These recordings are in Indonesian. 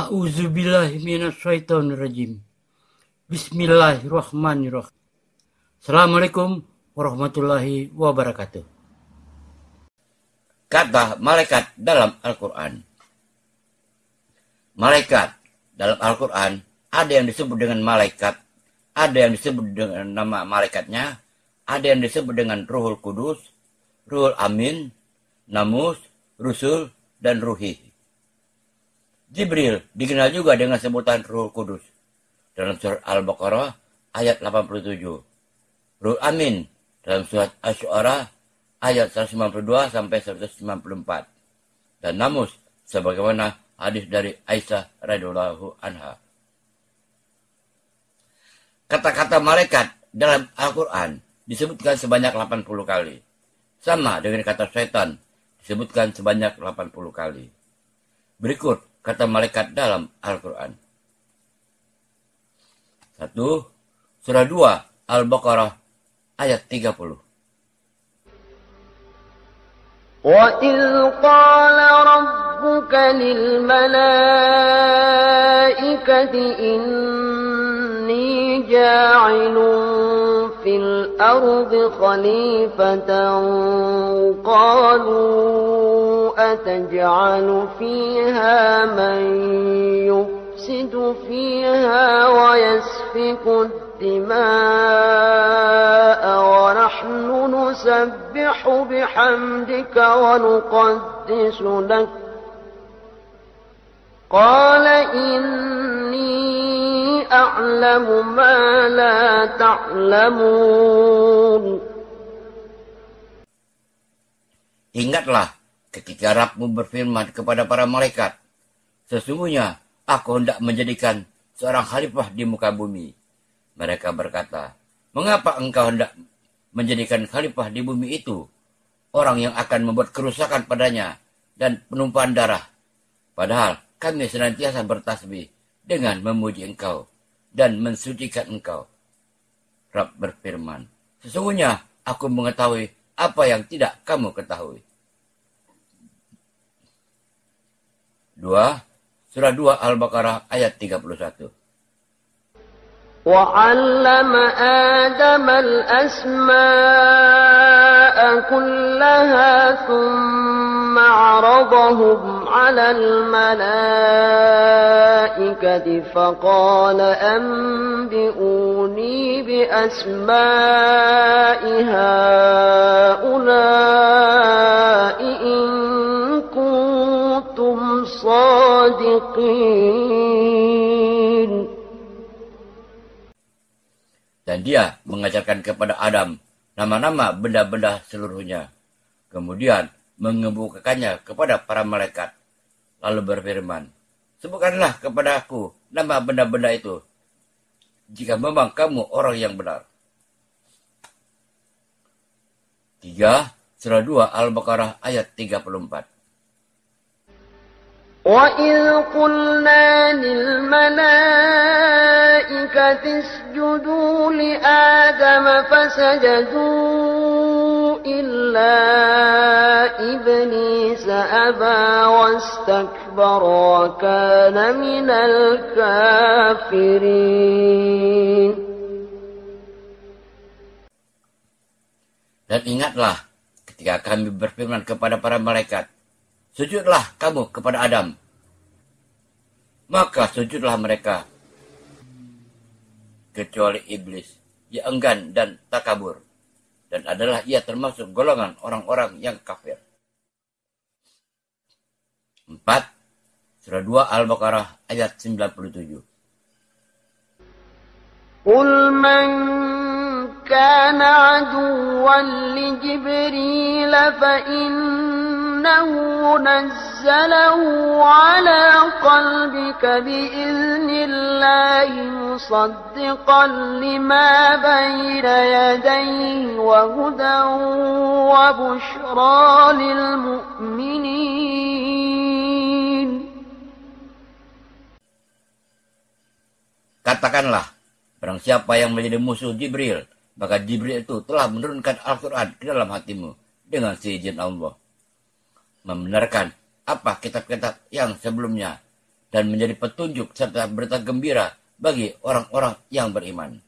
A'udzubillahi minasyaitonirrajim. Bismillahirrahmanirrahim. Assalamualaikum warahmatullahi wabarakatuh. Kata malaikat dalam Al-Quran. Malaikat dalam Al-Quran ada yang disebut dengan malaikat, ada yang disebut dengan nama malaikatnya, ada yang disebut dengan Ruhul Kudus, Ruhul Amin, Namus, Rusul, dan Ruhi. Jibril dikenal juga dengan sebutan Ruhul Kudus dalam surat Al-Baqarah ayat 87. Ruhul Amin dalam surat Asy-Syu'ara ayat 192 sampai 194. Dan Namus sebagaimana hadis dari Aisyah radhiyallahu anha. Kata-kata malaikat dalam Al-Quran disebutkan sebanyak 80 kali. Sama dengan kata setan disebutkan sebanyak 80 kali. Berikut kata malaikat dalam Al-Quran. 1. Surah 2 Al-Baqarah ayat 30. وَإِذْ قَالَ رَبُّكَ لِلْمَلَائِكَةِ إِنِّي جَاعِلٌ فِي الْأَرْضِ خَلِيفَةً قَالُوا أَتَجْعَلُ فِيهَا مَن يُفْسِدُ فِيهَا وَيَسْفِكُ الدِّمَاءَ وَنَحْنُ نُسَبِّحُ بِحَمْدِكَ وَنُقَدِّسُ لَكَ قَالَ إِنِّي أَعْلَمُ مَا لَا تَعْلَمُونَ. Ingatlah ketika Rabbmu berfirman kepada para malaikat, sesungguhnya aku hendak menjadikan seorang khalifah di muka bumi. Mereka berkata, mengapa engkau hendak menjadikan khalifah di bumi itu orang yang akan membuat kerusakan padanya dan penumpahan darah? Padahal kami senantiasa bertasbih dengan memuji engkau dan mensucikan engkau. Rabb berfirman, sesungguhnya aku mengetahui apa yang tidak kamu ketahui. 2. Surah 2 Al-Baqarah ayat 31. وَعَلَّمَ آدَمَ الْأَسْمَاءَ كُلَّهَا ثُمَّ عَرَضَهُمْ عَلَى الْمَلَائِكَةِ فَقَالَ أَنبِئُونِي بِأَسْمَاءِ هَؤُلَاءِ إِن كُنتُمْ صَادِقِينَ. Dan dia mengajarkan kepada Adam nama-nama benda-benda seluruhnya. Kemudian mengemukakannya kepada para malaikat. Lalu berfirman, sebutkanlah kepada aku nama benda-benda itu, jika memang kamu orang yang benar. 3. Surah 2 Al-Baqarah ayat 34. وَإِذْ قُلْنَا لِلْمَلَائِكَةِ اسْجُدُوا لِآدَمَ فَسَجَدُوا إِلَّا إِبْلِيسَ أَبَى وَاسْتَكْبَرَ وَكَانَ مِنَ الْكَافِرِينَ. Dan ingatlah ketika kami berfirman kepada para malaikat, sujudlah kamu kepada Adam. Maka sujudlah mereka, kecuali iblis, ia enggan dan takabur, dan adalah ia termasuk golongan orang-orang yang kafir. 4. Surah 2 Al-Baqarah ayat 97. قُلْ مَنْ كَانَ عَدُوًّا لِجِبْرِيلَ فَإِنَّهُ نَزَّلَهُ عَلَى قَلْبِكَ بِإِذْنِ اللَّهِ مُصَدِّقًا لِمَا بَيْنَ يَدَيْهِ وَهُدًى وَبُشْرَى لِلْمُؤْمِنِينَ. Katakanlah, barang siapa yang menjadi musuh Jibril, maka Jibril itu telah menurunkan Al-Quran ke dalam hatimu dengan seizin Allah, membenarkan apa kitab-kitab yang sebelumnya, dan menjadi petunjuk serta berita gembira bagi orang-orang yang beriman.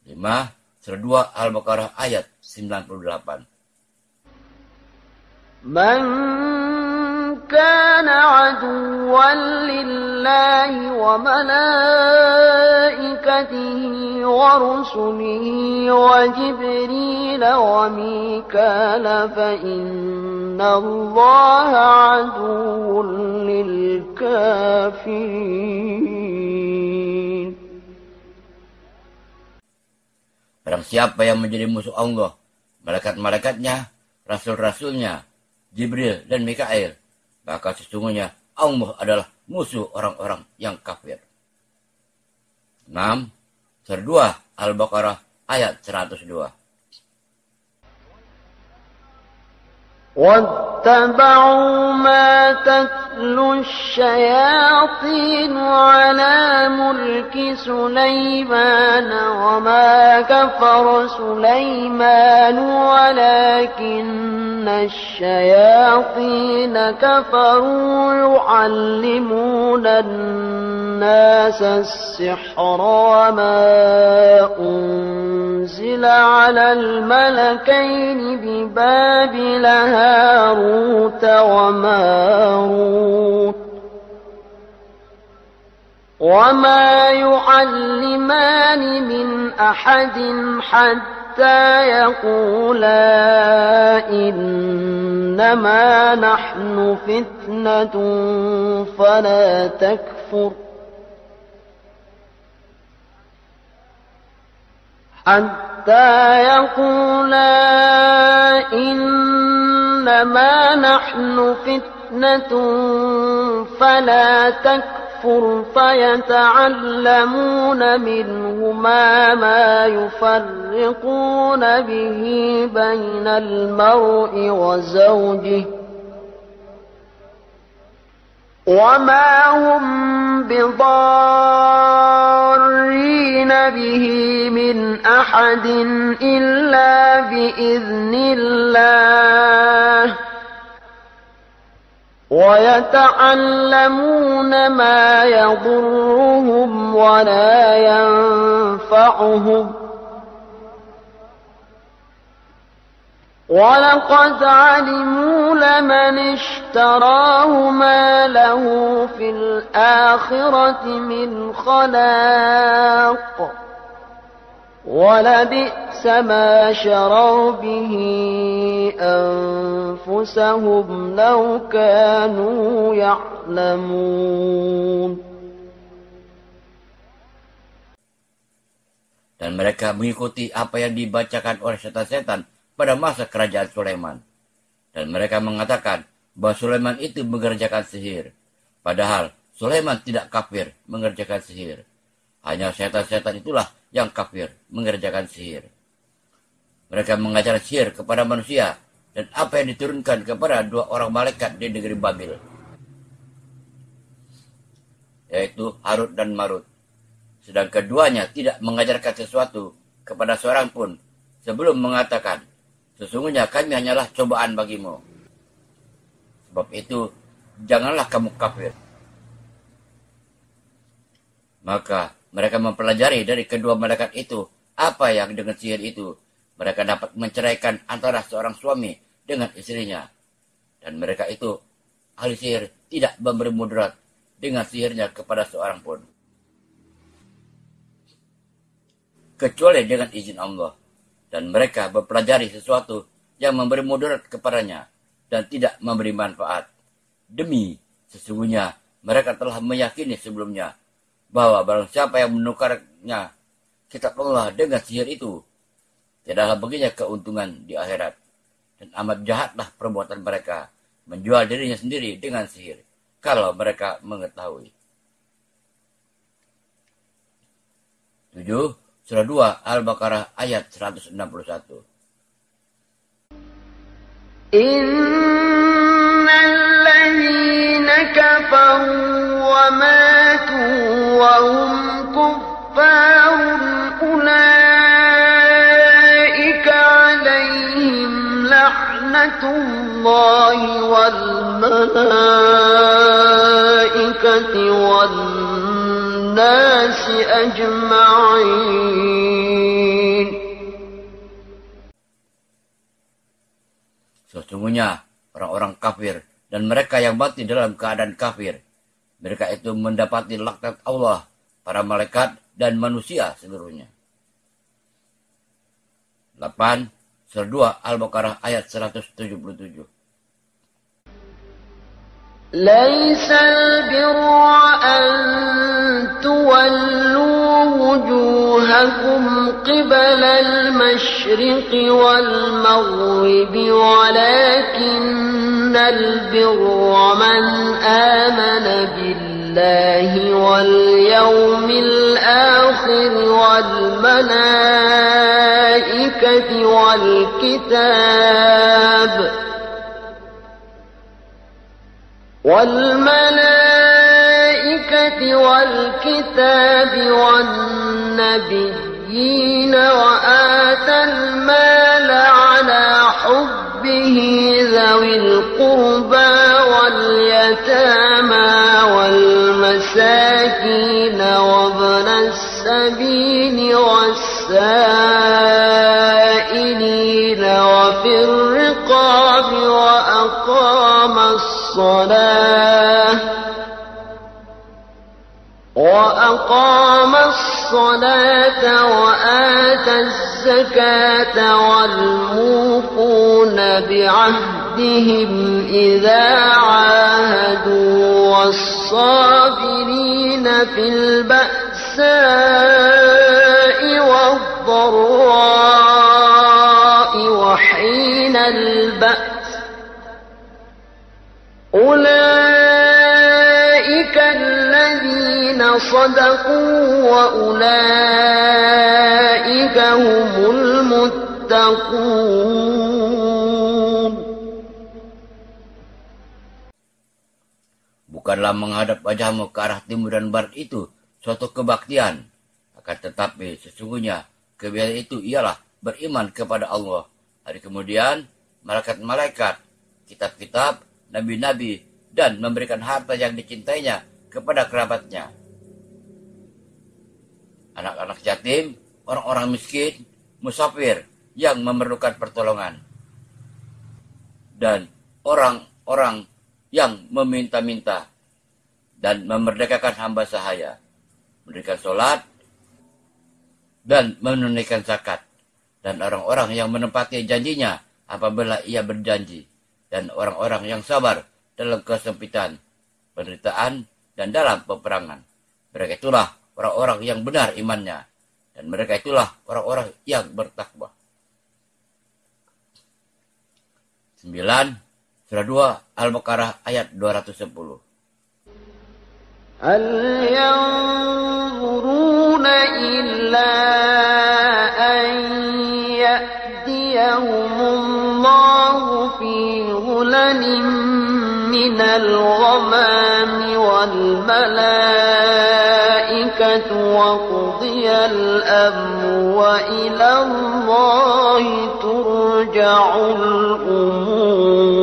5. Surah 2 Al-Baqarah ayat 98. من كان عدوا لله وملائكته ورسله وجبريل وميكال فإن الله عدو للكافرين. Barang siapa yang menjadi musuh Allah, malaikat-malaikatnya, rasul-rasulnya, Jibril dan Mikail, maka sesungguhnya Allah adalah musuh orang-orang yang kafir. 6. Surah 2 Al-Baqarah ayat 102. واتبعوا ما تتلو الشياطين على ملك سليمان وما كفر سليمان ولكن الشياطين كفروا يعلمون الناس السحر وما أنزل على الملكين ببابل هاروت وماروت وما يعلمان من أحد حتى يقولا إنما نحن فتنة فلا تكفر حتى يقولا إنما نحن فتنة فلا تكفر فيتعلمون منهما ما يفرقون به بين المرء وزوجه وما هم بضارين به من أحد إلا بإذن الله ويتعلمون ما يضرهم ولا ينفعهم ولقد علموا لمن اشتراه ما له في الآخرة من خلاق ولبئس ما شروا به أنفسهم لو كانوا يعلمون. Dan mereka mengikuti apa yang dibacakan oleh setan-setan pada masa kerajaan Sulaiman. Dan mereka mengatakan bahwa Sulaiman itu mengerjakan sihir. Padahal Sulaiman tidak kafir mengerjakan sihir. Hanya setan-setan itulah yang kafir mengerjakan sihir. Mereka mengajar sihir kepada manusia dan apa yang diturunkan kepada 2 orang malaikat di negeri Babil, yaitu Harut dan Marut. Sedang keduanya tidak mengajarkan sesuatu kepada seorang pun sebelum mengatakan, sesungguhnya kami hanyalah cobaan bagimu. Sebab itu, janganlah kamu kafir. Maka mereka mempelajari dari kedua malaikat itu apa yang dengan sihir itu mereka dapat menceraikan antara seorang suami dengan istrinya. Dan mereka itu, ahli sihir, tidak memberi mudarat dengan sihirnya kepada seorang pun, kecuali dengan izin Allah. Dan mereka mempelajari sesuatu yang memberi mudarat kepadanya dan tidak memberi manfaat. Demi sesungguhnya mereka telah meyakini sebelumnya bahwa barang siapa yang menukarnya kitab Allah dengan sihir itu, tidaklah baginya keuntungan di akhirat. Dan amat jahatlah perbuatan mereka menjual dirinya sendiri dengan sihir, kalau mereka mengetahui. 7. Surah 2 Al-Baqarah ayat 161. Innalladzina kafaru wa matu wa hum kuffarun ulaika alaihim la'natullahi الله والملائكة والناس أجمعين. Sesungguhnya orang-orang kafir dan mereka yang mati dalam keadaan kafir, mereka itu mendapati laknat Allah, para malaikat dan manusia seluruhnya. 8. Surah 2 Al-Baqarah ayat 177. ليس البر أن تولوا وجوهكم قبل المشرق والمغرب ولكن البر من آمن بالله واليوم الآخر والملائكة والكتاب والنبيين وآتى المال على حبه ذوي القربى واليتامى والمساكين وابن السبيل والسائلين وفي الرقاب وأقام الصلاة وآتى الزكاة والموفون بعهدهم إذا عاهدوا والصابرين في البأساء والضراء وحين البأس أولئك الذين صدقوا وأولئك هم المتقون. Bukanlah menghadap wajahmu ke arah timur dan barat itu suatu kebaktian, akan tetapi sesungguhnya kebiasaan itu ialah beriman kepada Allah, hari kemudian, malaikat-malaikat, kitab-kitab, nabi-nabi, dan memberikan harta yang dicintainya kepada kerabatnya, anak-anak yatim, orang-orang miskin, musafir yang memerlukan pertolongan, dan orang-orang yang meminta-minta, dan memerdekakan hamba sahaya, mendirikan sholat, dan menunaikan zakat, dan orang-orang yang menepati janjinya apabila ia berjanji, dan orang-orang yang sabar dalam kesempitan, penderitaan, dan dalam peperangan. Mereka itulah orang-orang yang benar imannya, dan mereka itulah orang-orang yang bertakwa. 9. Surah 2 Al-Baqarah ayat 210. هل ينظرون إلا أن يأتيهم الله في ظلل من الغمام والملائكة وقضي الأمر وإلى الله ترجع الأمور.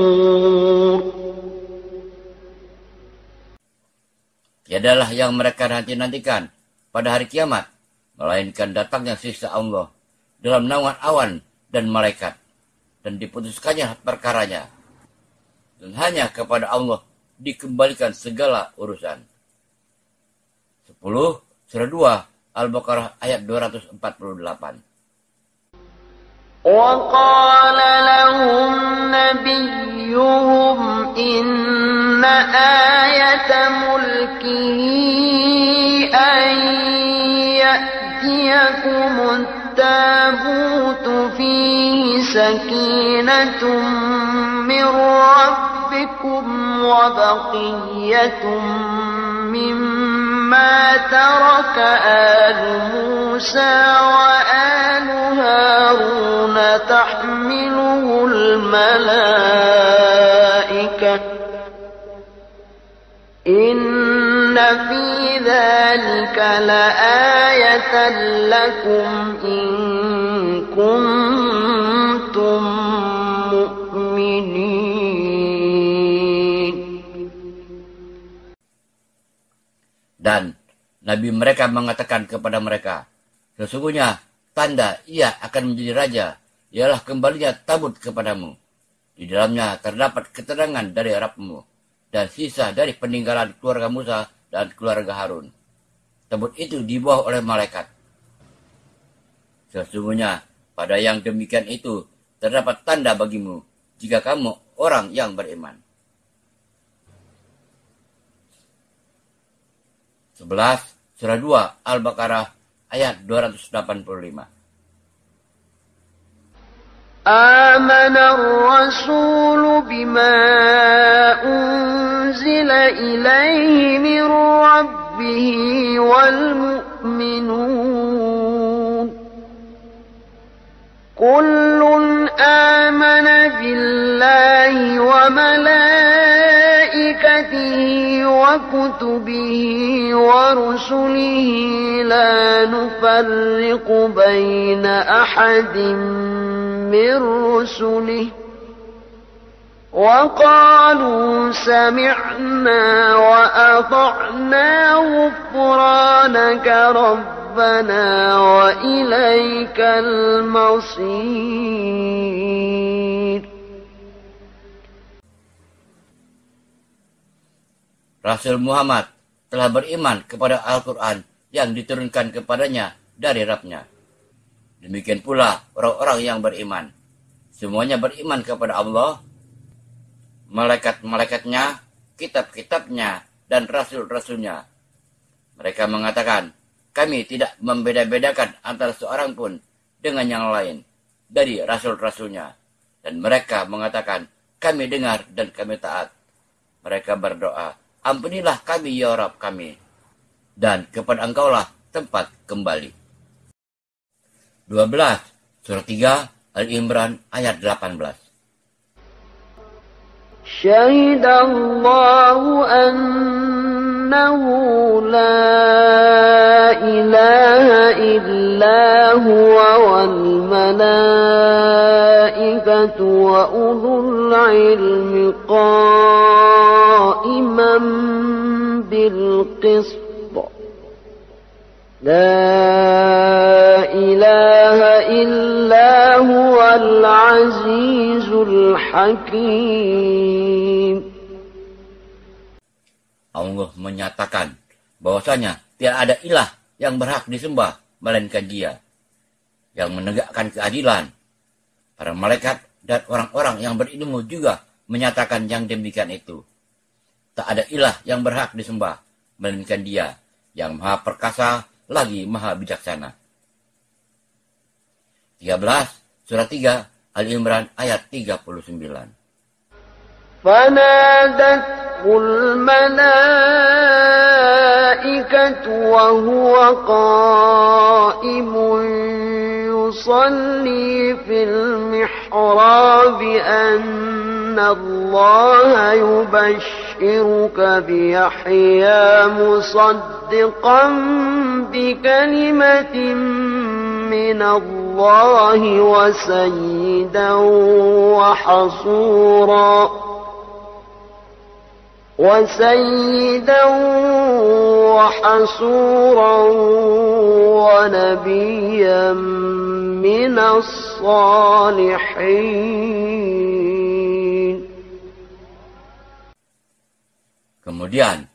Tiadalah yang mereka nanti-nantikan pada hari kiamat, melainkan datangnya siksa Allah dalam naungan awan dan malaikat, dan diputuskannya perkaranya, dan hanya kepada Allah dikembalikan segala urusan. 10. Surah 2 Al-Baqarah ayat 248. وقال لهم نبيهم إن آية ملكه أن يأتيكم التابوت فيه سكينة من ربكم وبقية مما ترك آل موسى وآل هارون تحمله الملائكة إن في ذلك لآية لكم إن كنتم مؤمنين. Dan Nabi mereka mengatakan kepada mereka, sesungguhnya tanda ia akan menjadi raja, ialah kembalinya tabut kepadamu. Di dalamnya terdapat keterangan dari Rabbmu, dan sisa dari peninggalan keluarga Musa dan keluarga Harun. Tabut itu dibawa oleh malaikat. Sesungguhnya pada yang demikian itu terdapat tanda bagimu, jika kamu orang yang beriman. 11 surah 2 Al-Baqarah ayat 285. آمن الرسول بما أنزل إليه من ربه والمؤمنون كل آمن بالله وملائكته وكتبه ورسله لا نفرق بين أحد من رسله وقالوا سمعنا وأطعنا غفرانك ربنا وإليك المصير. Rasul Muhammad telah beriman kepada Al-Quran yang diturunkan kepadanya dari Rabb-Nya. Demikian pula orang-orang yang beriman. Semuanya beriman kepada Allah, malaikat-malaikatnya, kitab-kitabnya, dan rasul-rasulnya. Mereka mengatakan, kami tidak membeda-bedakan antara seorang pun dengan yang lain dari rasul-rasulnya. Dan mereka mengatakan, kami dengar dan kami taat. Mereka berdoa, ampunilah kami ya Rabb kami, dan kepada Engkaulah tempat kembali. 12 surah 3 Al-Imran ayat 18. Syahidallahu annahu la ilaha illa huwa wal malaikatu wa ulul ilmi qa'iman bil qisth. La ilaha illa huwal azizul hakim. Allah menyatakan bahwasanya tidak ada ilah yang berhak disembah melainkan Dia, yang menegakkan keadilan. Para malaikat dan orang-orang yang berilmu juga menyatakan yang demikian itu. Tak ada ilah yang berhak disembah melainkan Dia, yang maha perkasa lagi maha bijaksana. 13 surah 3 Al-Imran ayat 39. فنادته الملائكة وهو قائم يصلي في المحراب أن الله يبشرك بيحيى مصدقا بكلمة من الله وسيدا وحصورا ونبيا من الصالحين. Kemudian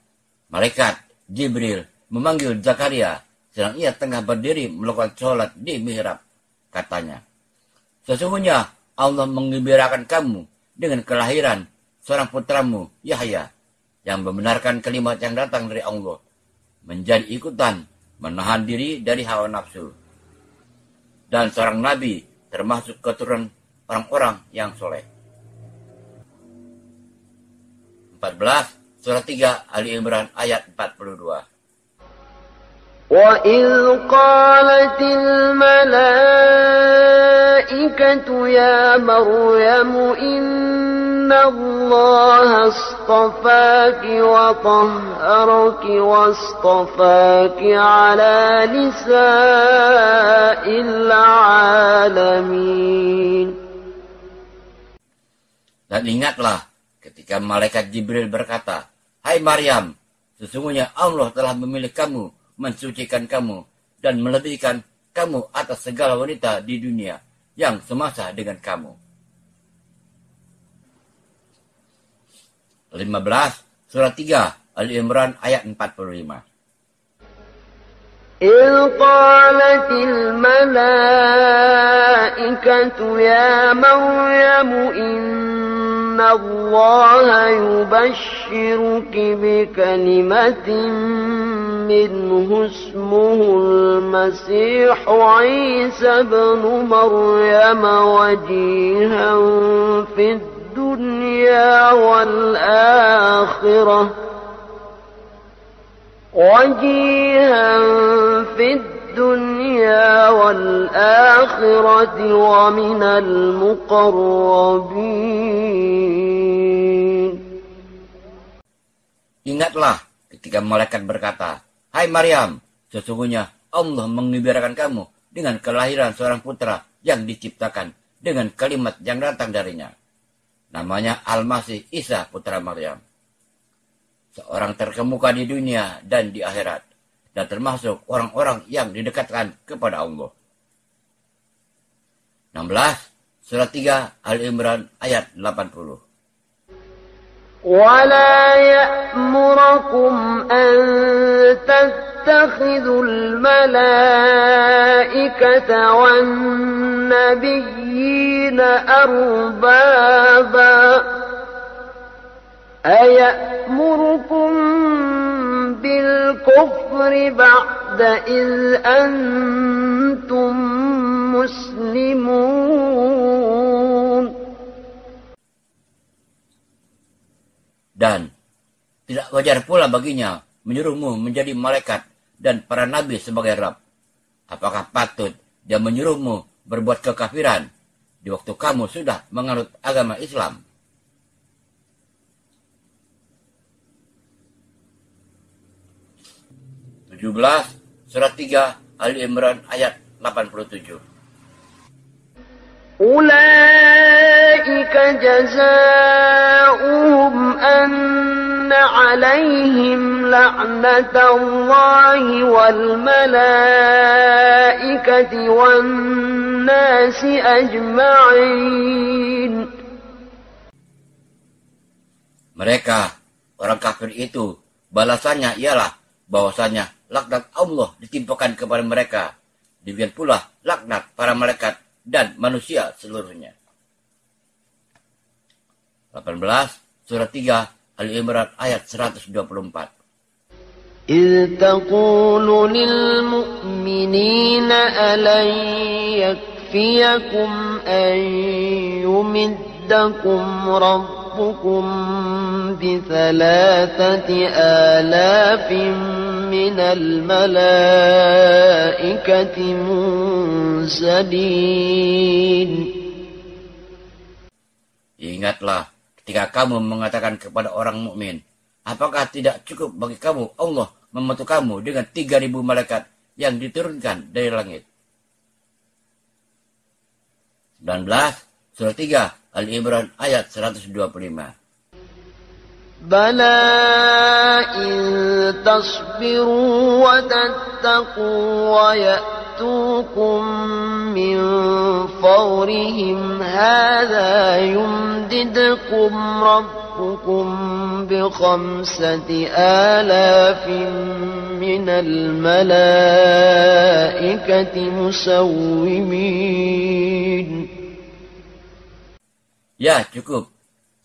malaikat Jibril memanggil Zakaria sedang ia tengah berdiri melakukan sholat di mihrab. Katanya, sesungguhnya Allah menggembirakan kamu dengan kelahiran seorang putramu Yahya, yang membenarkan kalimat yang datang dari Allah, menjadi ikutan menahan diri dari hawa nafsu, dan seorang nabi termasuk keturunan orang-orang yang soleh. 14 surah 3 Ali Imran ayat 42. وَإِذْ قَالَتِ الْمَلَائِكَةُ يَا مَرْيَمُ إِنَّ اللَّهَ اصْطَفَاكِ وَطَهَّرَكِ وَاصْطَفَاكِ عَلَى نِسَاءِ الْعَالَمِينَ. Dan ingatlah ketika malaikat Jibril berkata, hai Maryam, Sesungguhnya Allah telah memilih kamu, mensucikan kamu, dan melebihkan kamu atas segala wanita di dunia yang semasa dengan kamu. 15. Surah 3 Ali Imran ayat 45. إذ قالت الملائكة يا مريم إن الله يبشرك بكلمة منه اسمه المسيح عيسى ابن مريم وجيها في الدنيا والآخرة ومن المقربين. Ingatlah ketika malaikat berkata, "Hai Maryam, sesungguhnya Allah mengembirakan kamu dengan kelahiran seorang putra yang diciptakan dengan kalimat yang datang darinya. Namanya Al-Masih Isa putra Maryam. Seorang terkemuka di dunia dan di akhirat, dan termasuk orang-orang yang didekatkan kepada Allah." 16. Surah 3 Ali Imran ayat 80. ولا يأمركم أن تتخذوا الملائكة والنبيين أربابا أيأمركم بالكفر بعد إذ أنتم مسلمون. Dan tidak wajar pula baginya menyuruhmu menjadi malaikat dan para nabi sebagai Rabb. Apakah patut dia menyuruhmu berbuat kekafiran di waktu kamu sudah menganut agama Islam? 17. Surah 3 Ali Imran ayat 87. أولئك جزاؤهم أن عليهم لعنة الله والملائكة والناس أجمعين. Mereka, orang kafir itu, balasannya ialah bahwasanya laknat Allah ditimpakan kepada mereka. Demikian pula laknat para malaikat dan manusia seluruhnya. 18. Surah 3 Ali Imran ayat 124. إذ تقول للمؤمنين ألن يكفيكم أن يمدكم ربكم ب3,000 من الملائكة منزلين. Ingatlah ketika kamu mengatakan kepada orang mukmin, apakah tidak cukup bagi kamu Allah membantu kamu dengan 3.000 malaikat yang diturunkan dari langit? 19. Surah 3 Ali Imran ayat 125. بلى إن تصبروا وتتقوا ويأتوكم من فورهم هذا يمددكم ربكم ب5,000 من الملائكة مسومين. Ya, cukup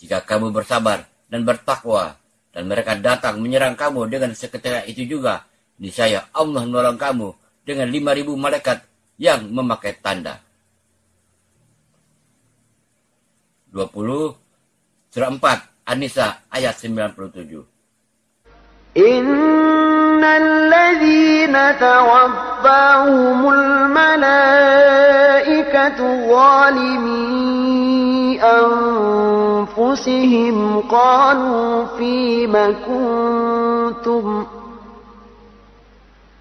jika kamu bersabar dan bertakwa, dan mereka datang menyerang kamu dengan seketika itu juga, niscaya Allah menolong kamu dengan 5.000 malaikat yang memakai tanda. 20. Surah 4 An-Nisa ayat 97. الذين توفاهم الملائكة ظالمي أنفسهم قالوا فيم كنتم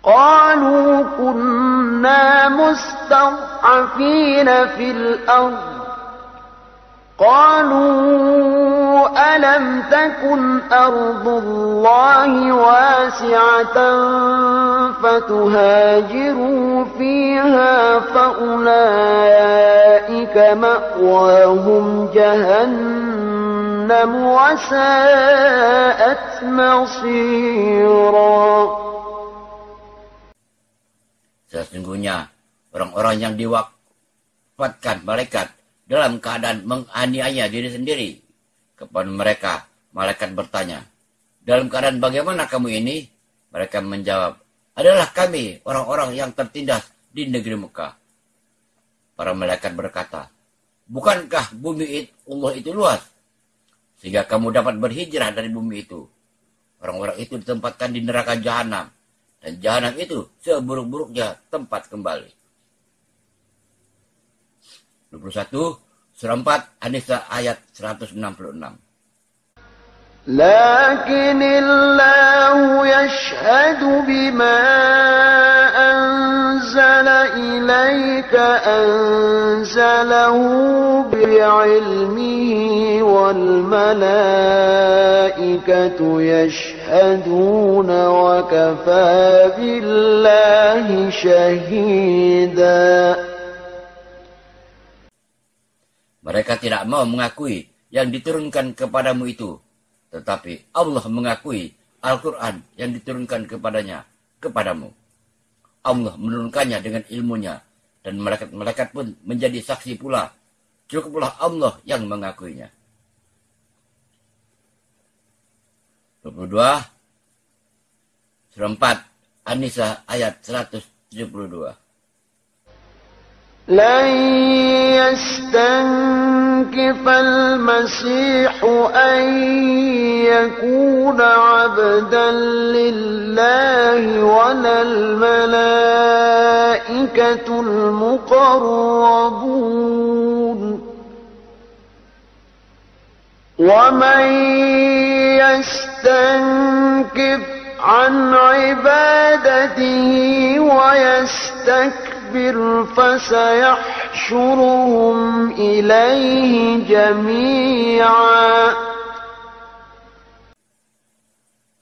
قالوا كنا مستضعفين في الأرض قالوا ألم تكن أرض الله واسعة فتهاجروا فيها فأولئك مأواهم جهنم وساءت مصيرا. Sesungguhnya orang-orang yang diwafatkan malaikat dalam keadaan menganiaya diri sendiri. Kepada mereka, malaikat bertanya, dalam keadaan bagaimana kamu ini? Mereka menjawab, adalah kami orang-orang yang tertindas di negeri Mekah. Para malaikat berkata, bukankah bumi Allah itu luas? Sehingga kamu dapat berhijrah dari bumi itu. Orang-orang itu ditempatkan di neraka jahanam. Dan jahanam itu seburuk-buruknya tempat kembali. 21, surah 4, An-Nisa ayat 166. لكن الله يشهد بما أنزل إليك أنزله بعلمه والملائكة يشهدون وكفى بالله شهيدا. Mereka tidak mau mengakui yang diturunkan kepadamu itu. Tetapi Allah mengakui Al-Quran yang diturunkan kepadamu. Allah menurunkannya dengan ilmunya. Dan malaikat-malaikat pun menjadi saksi pula. Cukuplah Allah yang mengakuinya. 22. Surah 4. An-Nisa ayat 172. لن يستنكف المسيح أن يكون عبدا لله ولا الملائكة المقربون ومن يستنكف عن عبادته ويستكبر فسيحشرهم إليه جميعا.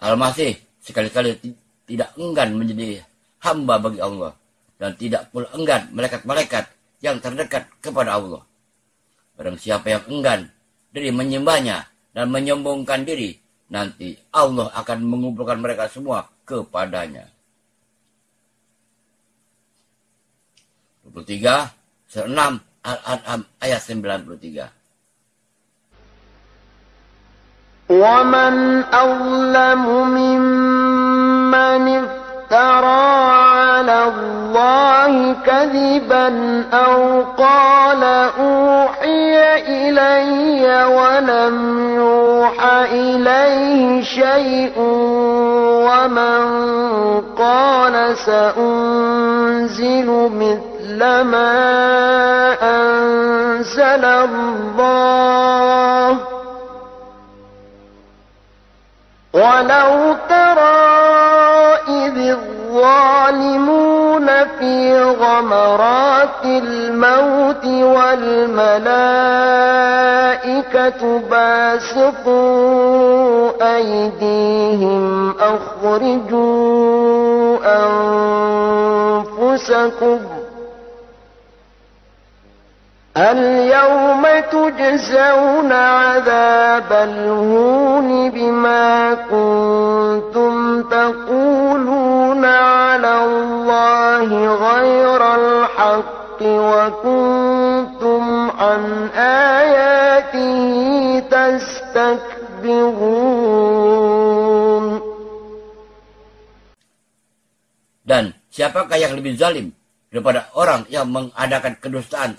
Al-Masih sekali-kali tidak enggan menjadi hamba bagi Allah. Dan tidak pula enggan malaikat-malaikat yang terdekat kepada Allah. Barang siapa yang enggan dari menyembahnya dan menyombongkan diri, nanti Allah akan mengumpulkan mereka semua kepadanya. 23, surah 6, Al-An'am ayat 93. وَمَنْ أَظْلَمُ مِمَّنِ افْتَرَى عَلَى اللَّهِ كَذِبًا أَوْ قَالَ أُوحِيَ إِلَيَّ وَلَمْ يُوحَ إِلَيْهِ شَيْءٌ وَمَنْ قَالَ سَأُنْزِلُ مِثْلَ مَا أَنزَلَ اللَّهُ وَلَوْ تَرَى إِذِ الظَّالِمُونَ فِي غَمَرَاتِ الْمَوْتِ وَالْمَلَائِكَةُ بَاسِطُو أَيْدِيهِمْ أَخْرِجُوا أَنفُسَكُمْ اليوم تجزون عذاب الهون بما كنتم تقولون على الله غير الحق وكنتم عن آياته تستكبرون. Dan siapakah yang lebih zalim daripada orang yang mengadakan kedustaan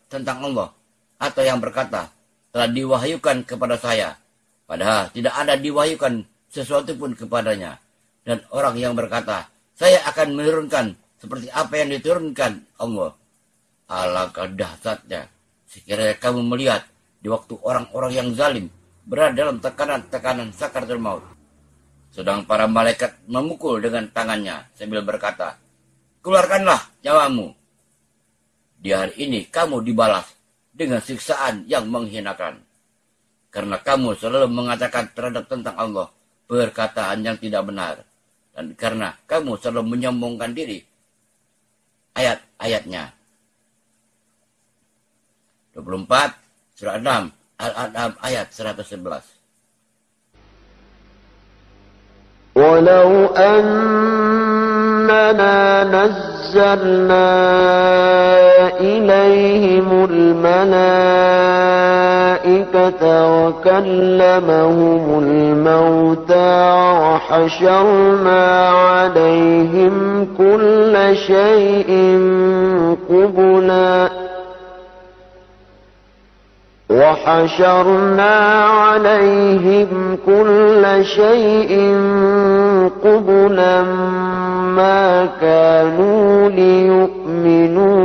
tentang Allah, atau yang berkata, telah diwahyukan kepada saya, padahal tidak ada diwahyukan sesuatu pun kepadanya. Dan orang yang berkata, saya akan menurunkan seperti apa yang diturunkan Allah. Alangkah dahsyatnya sekiranya kamu melihat di waktu orang-orang yang zalim berada dalam tekanan-tekanan sakaratul maut, sedang para malaikat memukul dengan tangannya sambil berkata, keluarkanlah nyawamu. Di hari ini kamu dibalas dengan siksaan yang menghinakan. karena kamu selalu mengatakan terhadap tentang Allah perkataan yang tidak benar, dan karena kamu selalu menyombongkan diri ayat-ayatnya. 24 surah 6 Al-An'am ayat 111. ولو أننا نزلنا إليهم الملائكة وكلمهم الموتى وحشرنا عليهم كل شيء قبلا وحشرنا عليهم كل شيء قبلا ما كانوا ليؤمنوا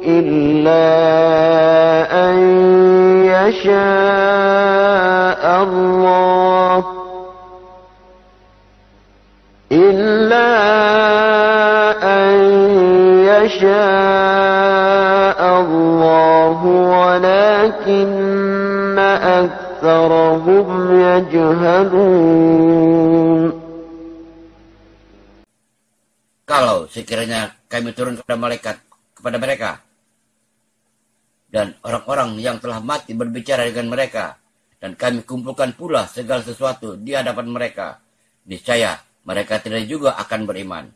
إلا أن يشاء الله ولكن أكثرهم يجهلون. Kalau sekiranya kami turun kepada mereka dan orang-orang yang telah mati berbicara dengan mereka, dan kami kumpulkan pula segala sesuatu di hadapan mereka, niscaya mereka tidak juga akan beriman,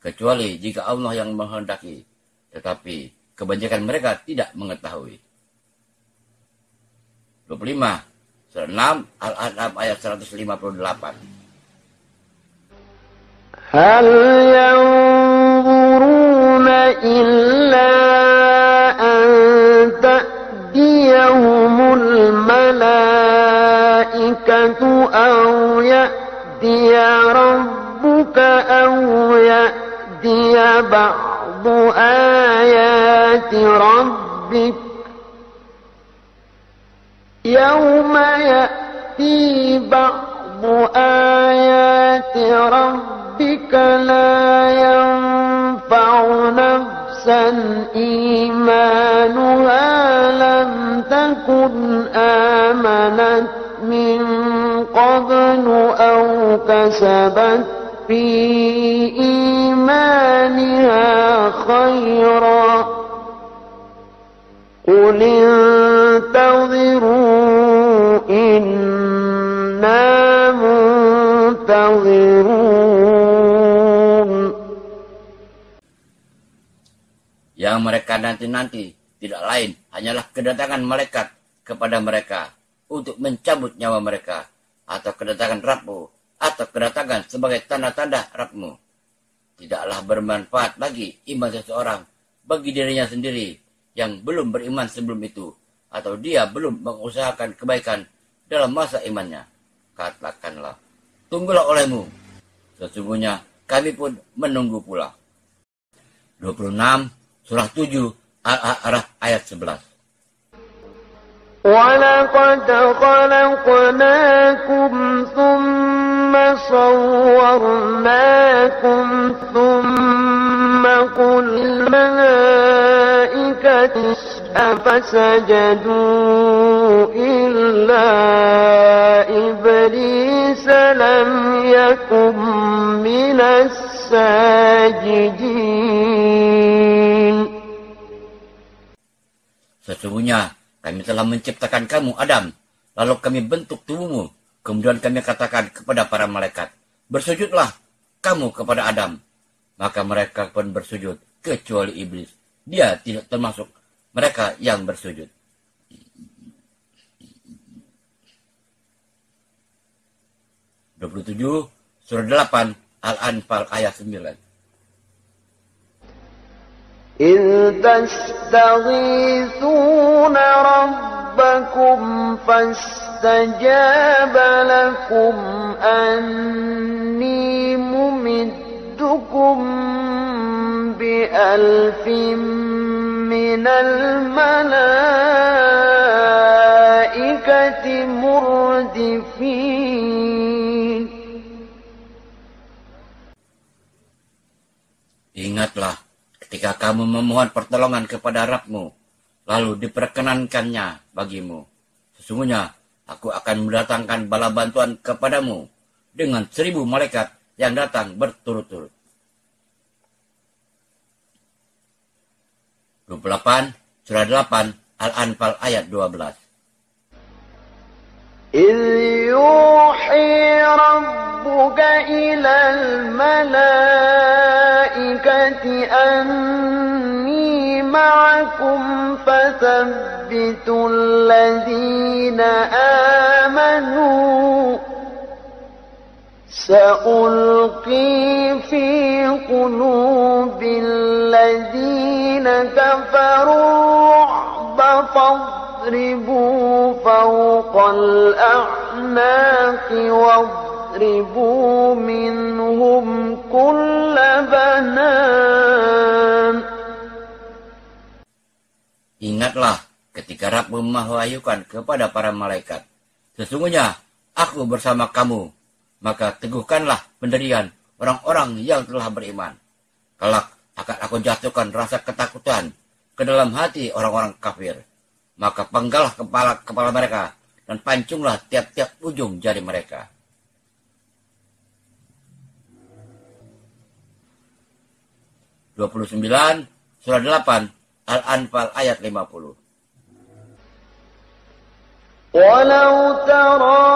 kecuali jika Allah yang menghendaki, tetapi kebanyakan mereka tidak mengetahui. 25 surah 6 Al-An'am ayat 158. هل ينظرون إلا أن تأتيهم الملائكة أو يأتي ربك أو يأتي بعض آيات ربك يوم يأتي بعض آيات ربك لا ينفع نفسا إيمانها لم تكن آمنت من قبل أو كسبت في إيمانها خيرا قل انتظروا إنا منتظرون. Yang mereka nanti-nanti tidak lain hanyalah kedatangan malaikat kepada mereka untuk mencabut nyawa mereka, atau kedatangan Rabbmu, atau kedatangan sebagai tanda-tanda Rabbmu. Tidaklah bermanfaat lagi iman seseorang bagi dirinya sendiri yang belum beriman sebelum itu, atau dia belum mengusahakan kebaikan dalam masa imannya. Katakanlah, tunggulah olehmu, sesungguhnya kami pun menunggu pula. 26 surah 7 Al-A'raf ayat 11. وَلَقَدْ خَلَقْنَاكُمْ ثُمَّ صَوَّرْنَاكُمْ ثُمَّ قُلْنَا لِلْمَلَائِكَةِ فَسَجَدُوا إِلَّا إِبْلِيسَ لَمْ يَكُنْ مِنَ السَّاجِدِينَ. Sesungguhnya kami telah menciptakan kamu, Adam, lalu kami bentuk tubuhmu. Kemudian kami katakan kepada para malaikat, bersujudlah kamu kepada Adam. Maka mereka pun bersujud, kecuali iblis. Dia tidak termasuk mereka yang bersujud. 27 surah 8 Al-Anfal ayat 9. إذ تستغيثون ربكم فاستجاب لكم أني ممدكم بألف من الملائكة مردفين. Ingatlah ketika kamu memohon pertolongan kepada Rabbmu, lalu diperkenankannya bagimu. Sesungguhnya aku akan mendatangkan bala bantuan kepadamu dengan 1000 malaikat yang datang berturut-turut. 28, surah 8, Al-Anfal ayat 12. إذ يوحي ربك إلى الملائكة أني معكم فثبتوا الذين آمنوا سألقي في قلوب الذين كفروا الرعب فاضربوا فوق الأعناق واضربوا منهم كل بنان. Ingatlah ketika Rabb mewahyukan kepada para malaikat, sesungguhnya aku bersama kamu, maka teguhkanlah pendirian orang-orang yang telah beriman. Kelak akan aku jatuhkan rasa ketakutan ke dalam hati orang-orang kafir. Maka penggalah kepala mereka dan pancunglah tiap-tiap ujung jari mereka. (29) Surah 8 Al-Anfal ayat 50. ولو ترى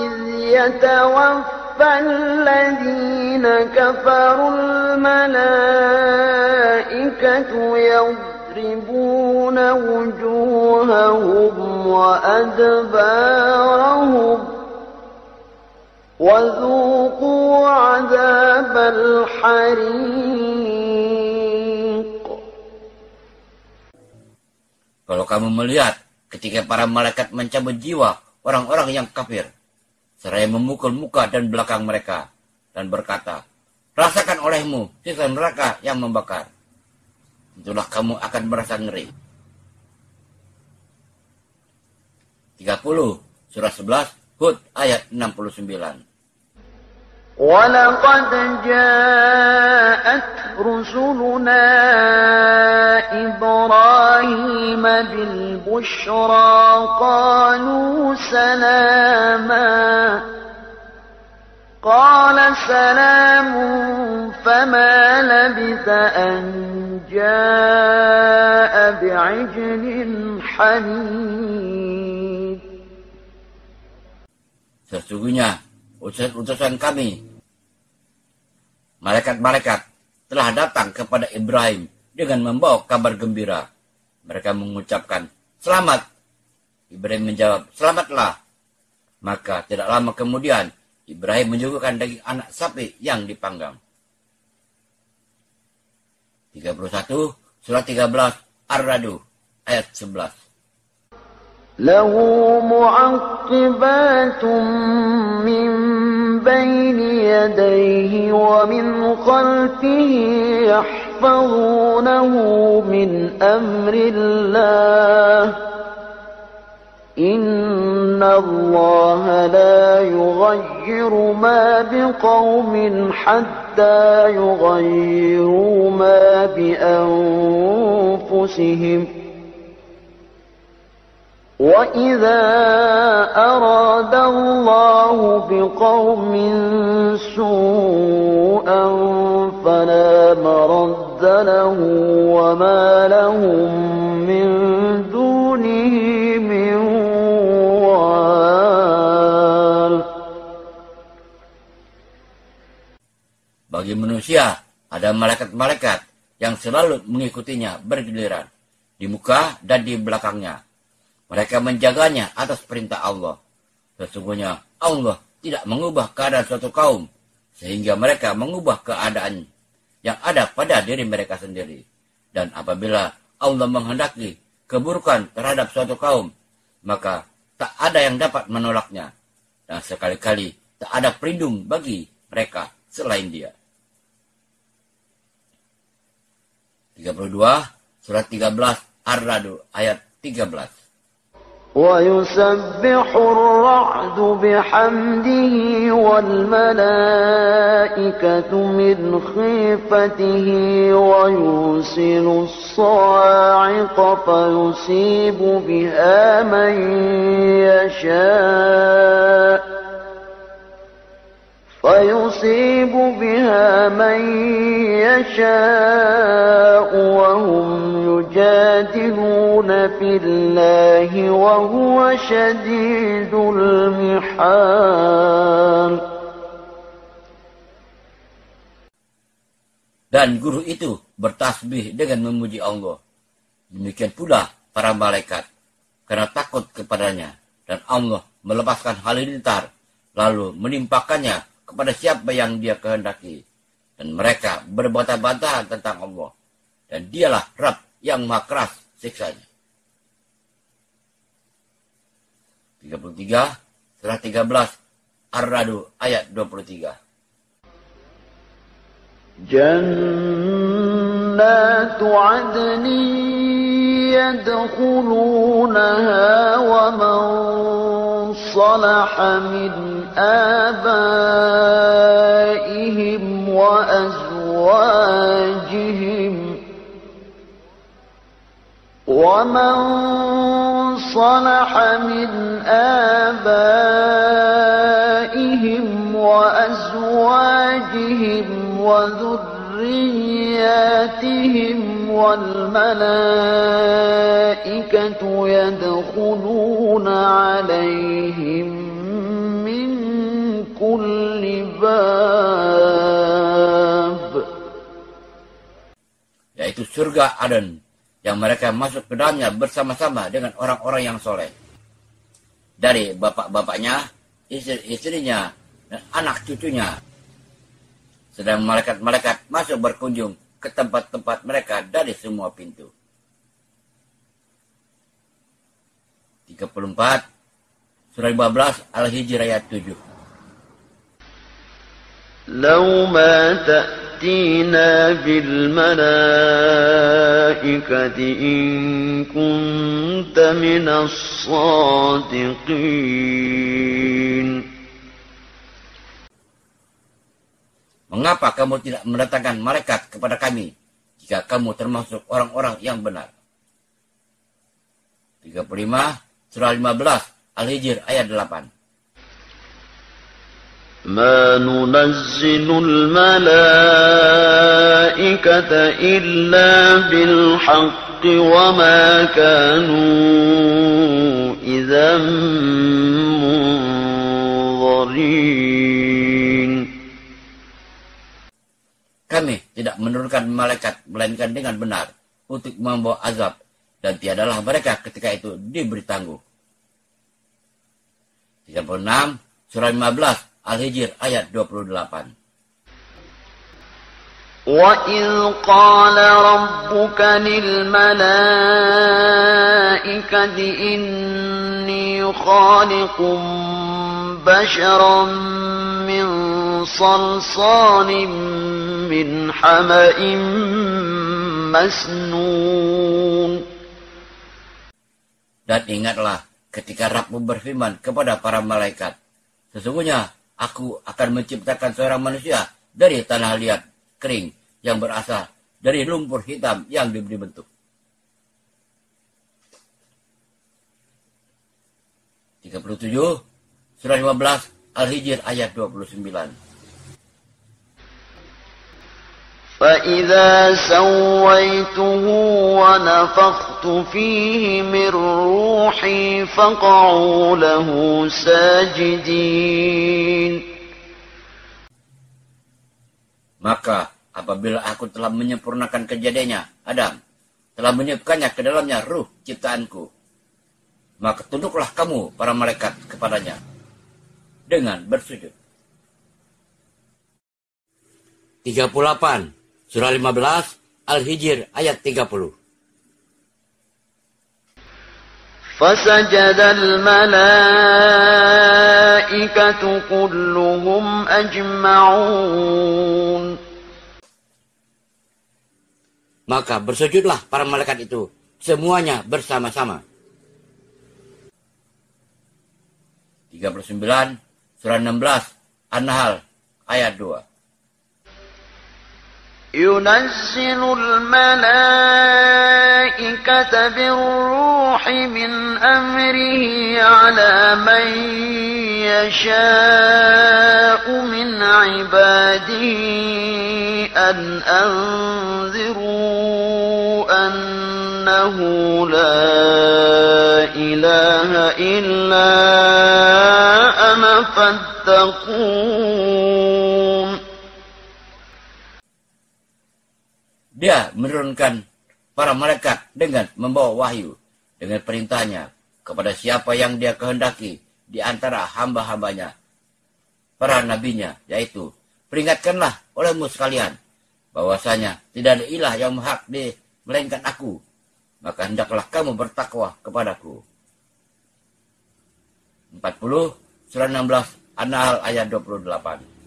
إذ يتوفى الذين كفروا الملائكة يضربون وجوههم وأدبارهم وذوقوا عذاب الحريق. Kalau kamu melihat ketika para malaikat mencabut jiwa orang-orang yang kafir, seraya memukul muka dan belakang mereka, dan berkata, rasakan olehmu sisa neraka yang membakar. Itulah kamu akan merasa ngeri. 30 surah 11 Hud ayat 69. ولقد جاءت رسلنا إبراهيم بالبشرى قالوا سلاما قال سلام فما لبث أن جاء بعجل حنيذ. Sesungguhnya utusan kami, malaikat-malaikat, telah datang kepada Ibrahim dengan membawa kabar gembira. Mereka mengucapkan, selamat. Ibrahim menjawab, selamatlah. Maka tidak lama kemudian, Ibrahim menyuguhkan daging anak sapi yang dipanggang. 31 surah 13 Ar-Ra'd ayat 11. له معقبات من بين يديه ومن خلفه يحفظونه من أمر الله إن الله لا يغير ما بقوم حتى يغيروا ما بأنفسهم وَإِذَا أَرَادَ اللَّهُ بِقَوْمٍ سُوءًا فَلَا مَرَدَّ لَهُ وَمَا لَهُم مِّن دُونِهِ مِن وَالٍ. Bagi manusia ada malaikat-malaikat yang selalu mengikutinya bergiliran di muka dan di belakangnya. Mereka menjaganya atas perintah Allah. Sesungguhnya Allah tidak mengubah keadaan suatu kaum sehingga mereka mengubah keadaan yang ada pada diri mereka sendiri. Dan apabila Allah menghendaki keburukan terhadap suatu kaum, maka tak ada yang dapat menolaknya. Dan sekali-kali tak ada pelindung bagi mereka selain Dia. 32 surat 13 Ar-Ra'd ayat 13. ويسبح الرعد بحمده والملائكة من خيفته ويرسل الصواعق فيصيب بها من يشاء وهم يجادلون في الله وهو شديد المحال. Dan guru itu bertasbih dengan memuji Allah. Demikian pula para malaikat, karena takut kepadanya. Dan Allah melepaskan halilintar, lalu menimpakannya kepada siapa yang dia kehendaki. Dan mereka berbantah-bantahan tentang Allah. Dan dialah Rabb yang maha keras siksanya. 33, surah 13, Ar-Ra'd ayat 23. جنات عدن يدخلونها ومن صلح من آبائهم وأزواجهم وذرياتهم والملائكة يدخلون عليهم من كل باب. Yaitu surga Aden, yang mereka masuk ke dalamnya bersama-sama dengan orang-orang yang soleh. Dari bapak-bapaknya, istri-istrinya, dan anak cucunya. Sedang malaikat-malaikat masuk berkunjung ke tempat-tempat mereka dari semua pintu. 34, surah 15, Al-Hijr ayat 7. لو ما تأتينا بالملائكة إن كنت من الصادقين. Mengapa kamu tidak mendatangkan malaikat kepada kami jika kamu termasuk orang-orang yang benar? 35, surah 15, Al-Hijr ayat 8. ما ننزل الملائكة إلا بالحق وما كانوا إذا منظرين. Kami tidak menurunkan malaikat melainkan dengan benar untuk membawa azab, dan tiadalah mereka ketika itu diberi tangguh. 36, surah 15, Al-Hijr ayat 28. وَإِذْ قَالَ رَبُّكَ لِلْمَلَائِكَةِ إِنِّي خَالِقٌ بَشَرًا مِّن صَلْصَالٍ مِّنْ حَمَإٍ مسنون. Dan ingatlah ketika Rabbmu berfirman kepada para malaikat, sesungguhnya aku akan menciptakan seorang manusia dari tanah liat kering yang berasal dari lumpur hitam yang diberi bentuk. 37, surah 15, Al-Hijr ayat 29. فَإِذَا سَوَّيْتُهُ وَنَفَخْتُ فِيهِ مِنْ رُوحِي فَقَعُوا لَهُ سَاجِدِينَ. Maka apabila aku telah menyempurnakan kejadiannya, Adam, telah menyiapkannya ke dalamnya ruh ciptaanku, maka tunduklah kamu para malaikat kepadanya dengan bersujud. 38, surah 15, Al-Hijr ayat 30. فَسَجَدَ الْمَلَائِكَةُ كُلُّهُمْ أَجْمَعُونَ. Maka bersujudlah para malaikat itu semuanya bersama-sama. 39, surah 16, An-Nahl ayat 2. ينزل الملائكة بالروح من أمره على من يشاء من عباده أن أنذروا أنه لا إله إلا أنا فاتقون. Dia menurunkan para malaikat dengan membawa wahyu dengan perintahnya kepada siapa yang dia kehendaki di antara hamba-hambanya, para nabinya, yaitu, peringatkanlah olehmu sekalian bahwasanya tidak ada ilah yang berhak melainkan aku, maka hendaklah kamu bertakwa kepadaku. 40, surah 16, An-Nahl ayat 28.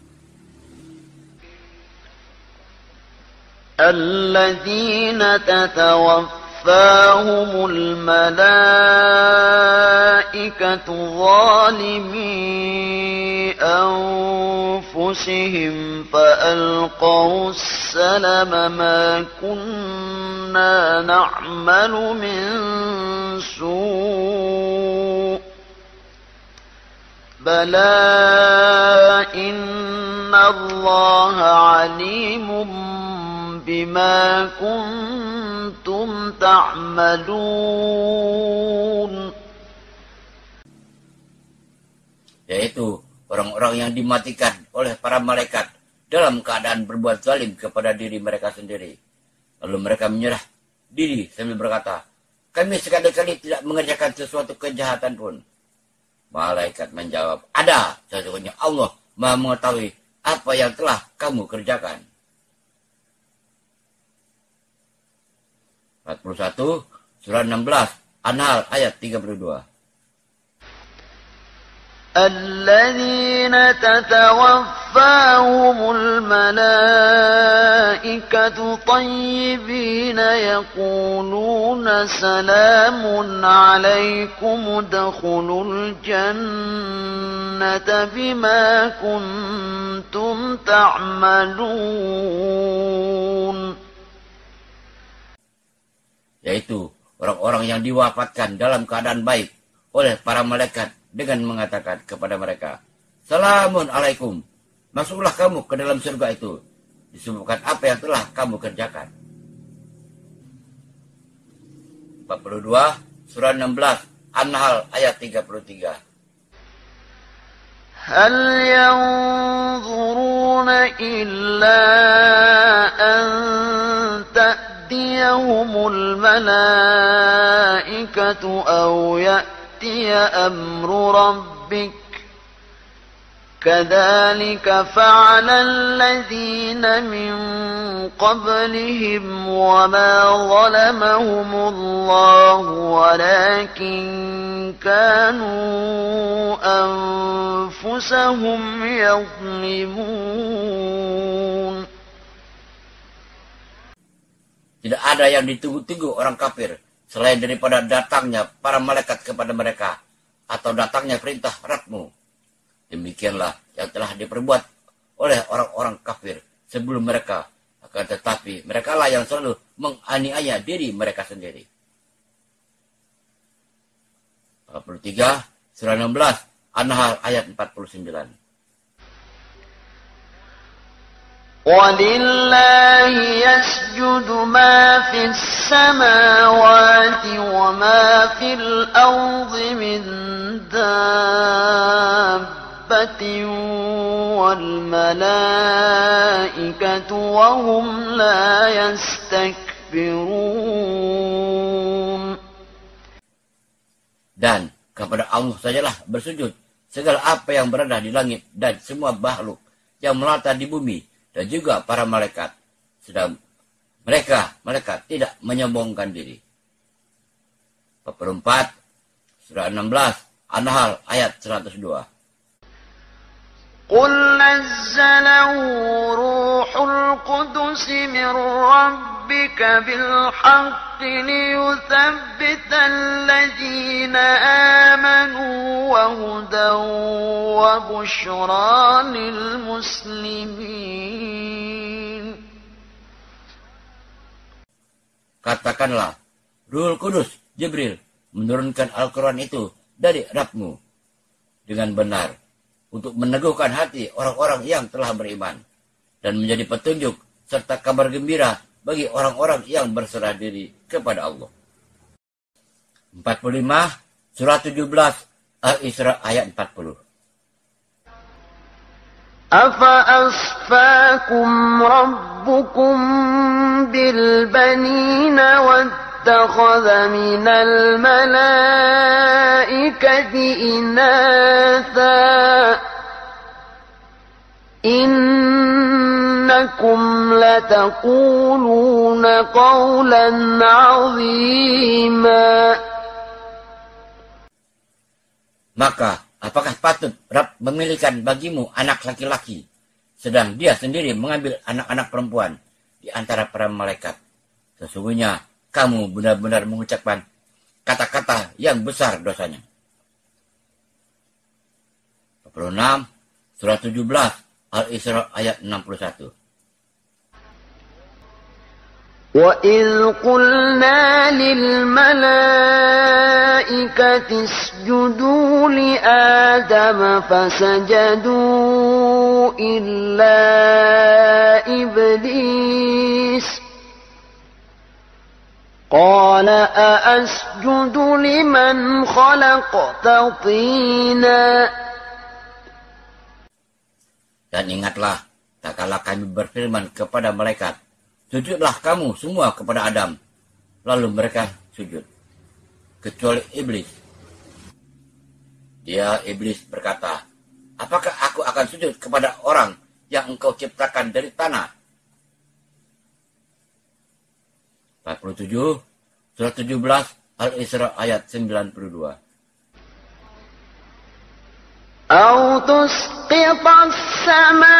الذين تتوفاهم الملائكة ظالمي أنفسهم فألقوا السلم ما كنا نعمل من سوء بلى إن الله عليم بما كنتم تعملون. Yaitu orang-orang yang dimatikan oleh para malaikat dalam keadaan berbuat zalim kepada diri mereka sendiri. Lalu mereka menyerah diri sambil berkata, kami sekali-kali tidak mengerjakan sesuatu kejahatan pun. Malaikat menjawab, ada, sesungguhnya Allah Maha mengetahui apa yang telah kamu kerjakan. 41, surah 16, An-Nahl ayat 32. الذين تتوفاهم الملائكة طيبين يقولون سلام عليكم ادخلوا الجنة بما كنتم تعملون. Yaitu orang-orang yang diwafatkan dalam keadaan baik oleh para malaikat dengan mengatakan kepada mereka, Salamun alaikum, masuklah kamu ke dalam surga itu, disebabkan apa yang telah kamu kerjakan. 42, surah 16, An-Nahl ayat 33. هل ينظرون إلا أن تأتيهم الملائكة أو يأتي أمر ربك كذلك فعل الذين من قبلهم وما ظلمهم الله ولكن كانوا أنفسهم يظلمون. Tidak ada yang ditunggu-tunggu orang kafir selain daripada datangnya para malaikat kepada mereka atau datangnya perintah Rabbmu. Demikianlah yang telah diperbuat oleh orang-orang kafir sebelum mereka. Akan tetapi mereka lah yang selalu menganiaya diri mereka sendiri. 43, surah 16, An-Nahl ayat 49. وَلِلَّهِ يَسْجُدُ مَا فِي السَّمَاوَاتِ وَمَا فِي الْأَرْضِ مِنْ دَابَّةٍ وَالْمَلَائِكَةُ وَهُمْ لَا يَسْتَكْبِرُونَ. Dan kepada Allah sajalah bersujud segala apa yang berada di langit dan semua makhluk yang melata di bumi dan juga para malaikat, sedang mereka tidak menyombongkan diri. 44, surah 16, An-Nahl ayat 102. قل نزله روح القدس من ربك بالحق ليثبت الذين آمنوا وهدى وبشرى للمسلمين. Katakanlah, Ruhul Kudus, Jibril, menurunkan Al-Quran itu dari Rabbmu dengan benar, untuk meneguhkan hati orang-orang yang telah beriman, dan menjadi petunjuk serta kabar gembira bagi orang-orang yang berserah diri kepada Allah. 45, surah 17, Al-Isra ayat 40. أفأصفاكم ربكم بالبنين واتخذ من الملائكة إناثا إنكم لتقولون قولا عظيما. Maka, apakah patut Rabb memilihkan bagimu anak laki-laki, sedang dia sendiri mengambil anak-anak perempuan di antara para malaikat? Sesungguhnya kamu benar-benar mengucapkan kata-kata yang besar dosanya. 46, surah 17, Al-Isra ayat 61. وَإِذْ قُلْنَا لِلْمَلَائِكَةِ اسْجُدُوا لِآدَمَ فَسَجَدُوا إِلَّا إِبْلِيسَ قَالَ أَأَسْجُدُ لِمَنْ خَلَقْتَ طِينًا. Dan ingatlah, tak kala kami berfirman kepada malaikat, sujudlah kamu semua kepada Adam. Lalu mereka sujud, kecuali iblis. Dia, iblis, berkata, apakah aku akan sujud kepada orang yang engkau ciptakan dari tanah? 47, surah 17, Al-Isra ayat 92. أو تسقط السماء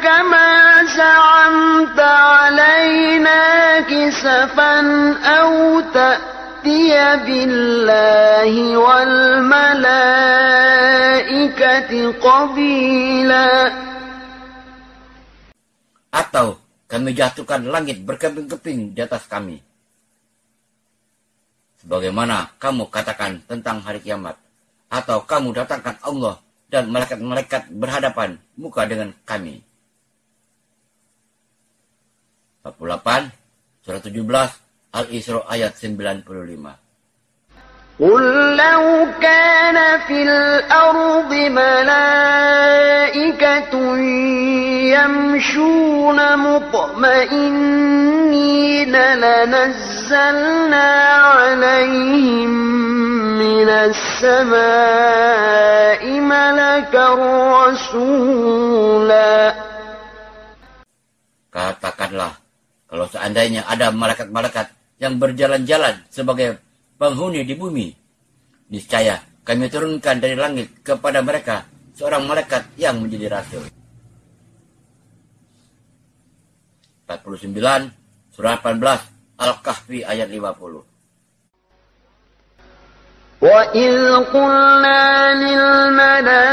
كما زعمت علينا كسفا أو تأتي بالله والملائكة قبيلا. Atau kami jatuhkan langit berkeping-keping di atas kami, sebagaimana kamu katakan tentang hari kiamat. Atau kamu datangkan Allah dan malaikat-malaikat berhadapan muka dengan kami. 48, surah 17, Al-Isra ayat 95. قل لو كان في الأرض ملائكة يمشون مطمئنين لنزلنا عليهم من السماء ملكا رسولا. Katakanlah, kalau seandainya ada malaikat-malaikat yang berjalan-jalan sebagai penghuni di bumi, niscaya kami turunkan dari langit kepada mereka seorang malaikat yang menjadi rasul. 49, surah 18, Al-Kahfi ayat 50. وَإِذْ قُلْنَا لِلْمَلَائِكَةِ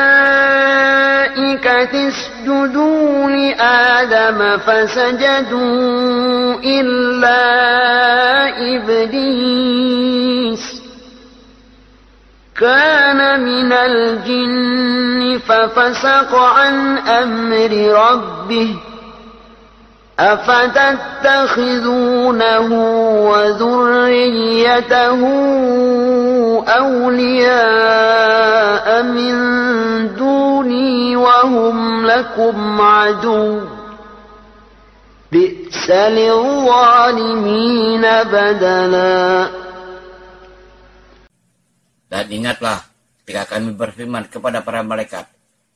اسْجُدُوا لِآدَمَ فَسَجَدُوا إِلَّا إِبْلِيسَ كَانَ مِنَ الْجِنِّ فَفَسَقَ عَنْ أَمْرِ رَبِّهِ أَفَتَتَّخِذُونَهُ وَذُرِّيَّتَهُ أَوْلِيَاءَ مِنْ دُونِي وَهُمْ لَكُمْ عَدُوٌّ بِئْسَ لِلظَّالِمِينَ بَدَلًا. Dan ingatlah ketika kami berfirman kepada para malaikat,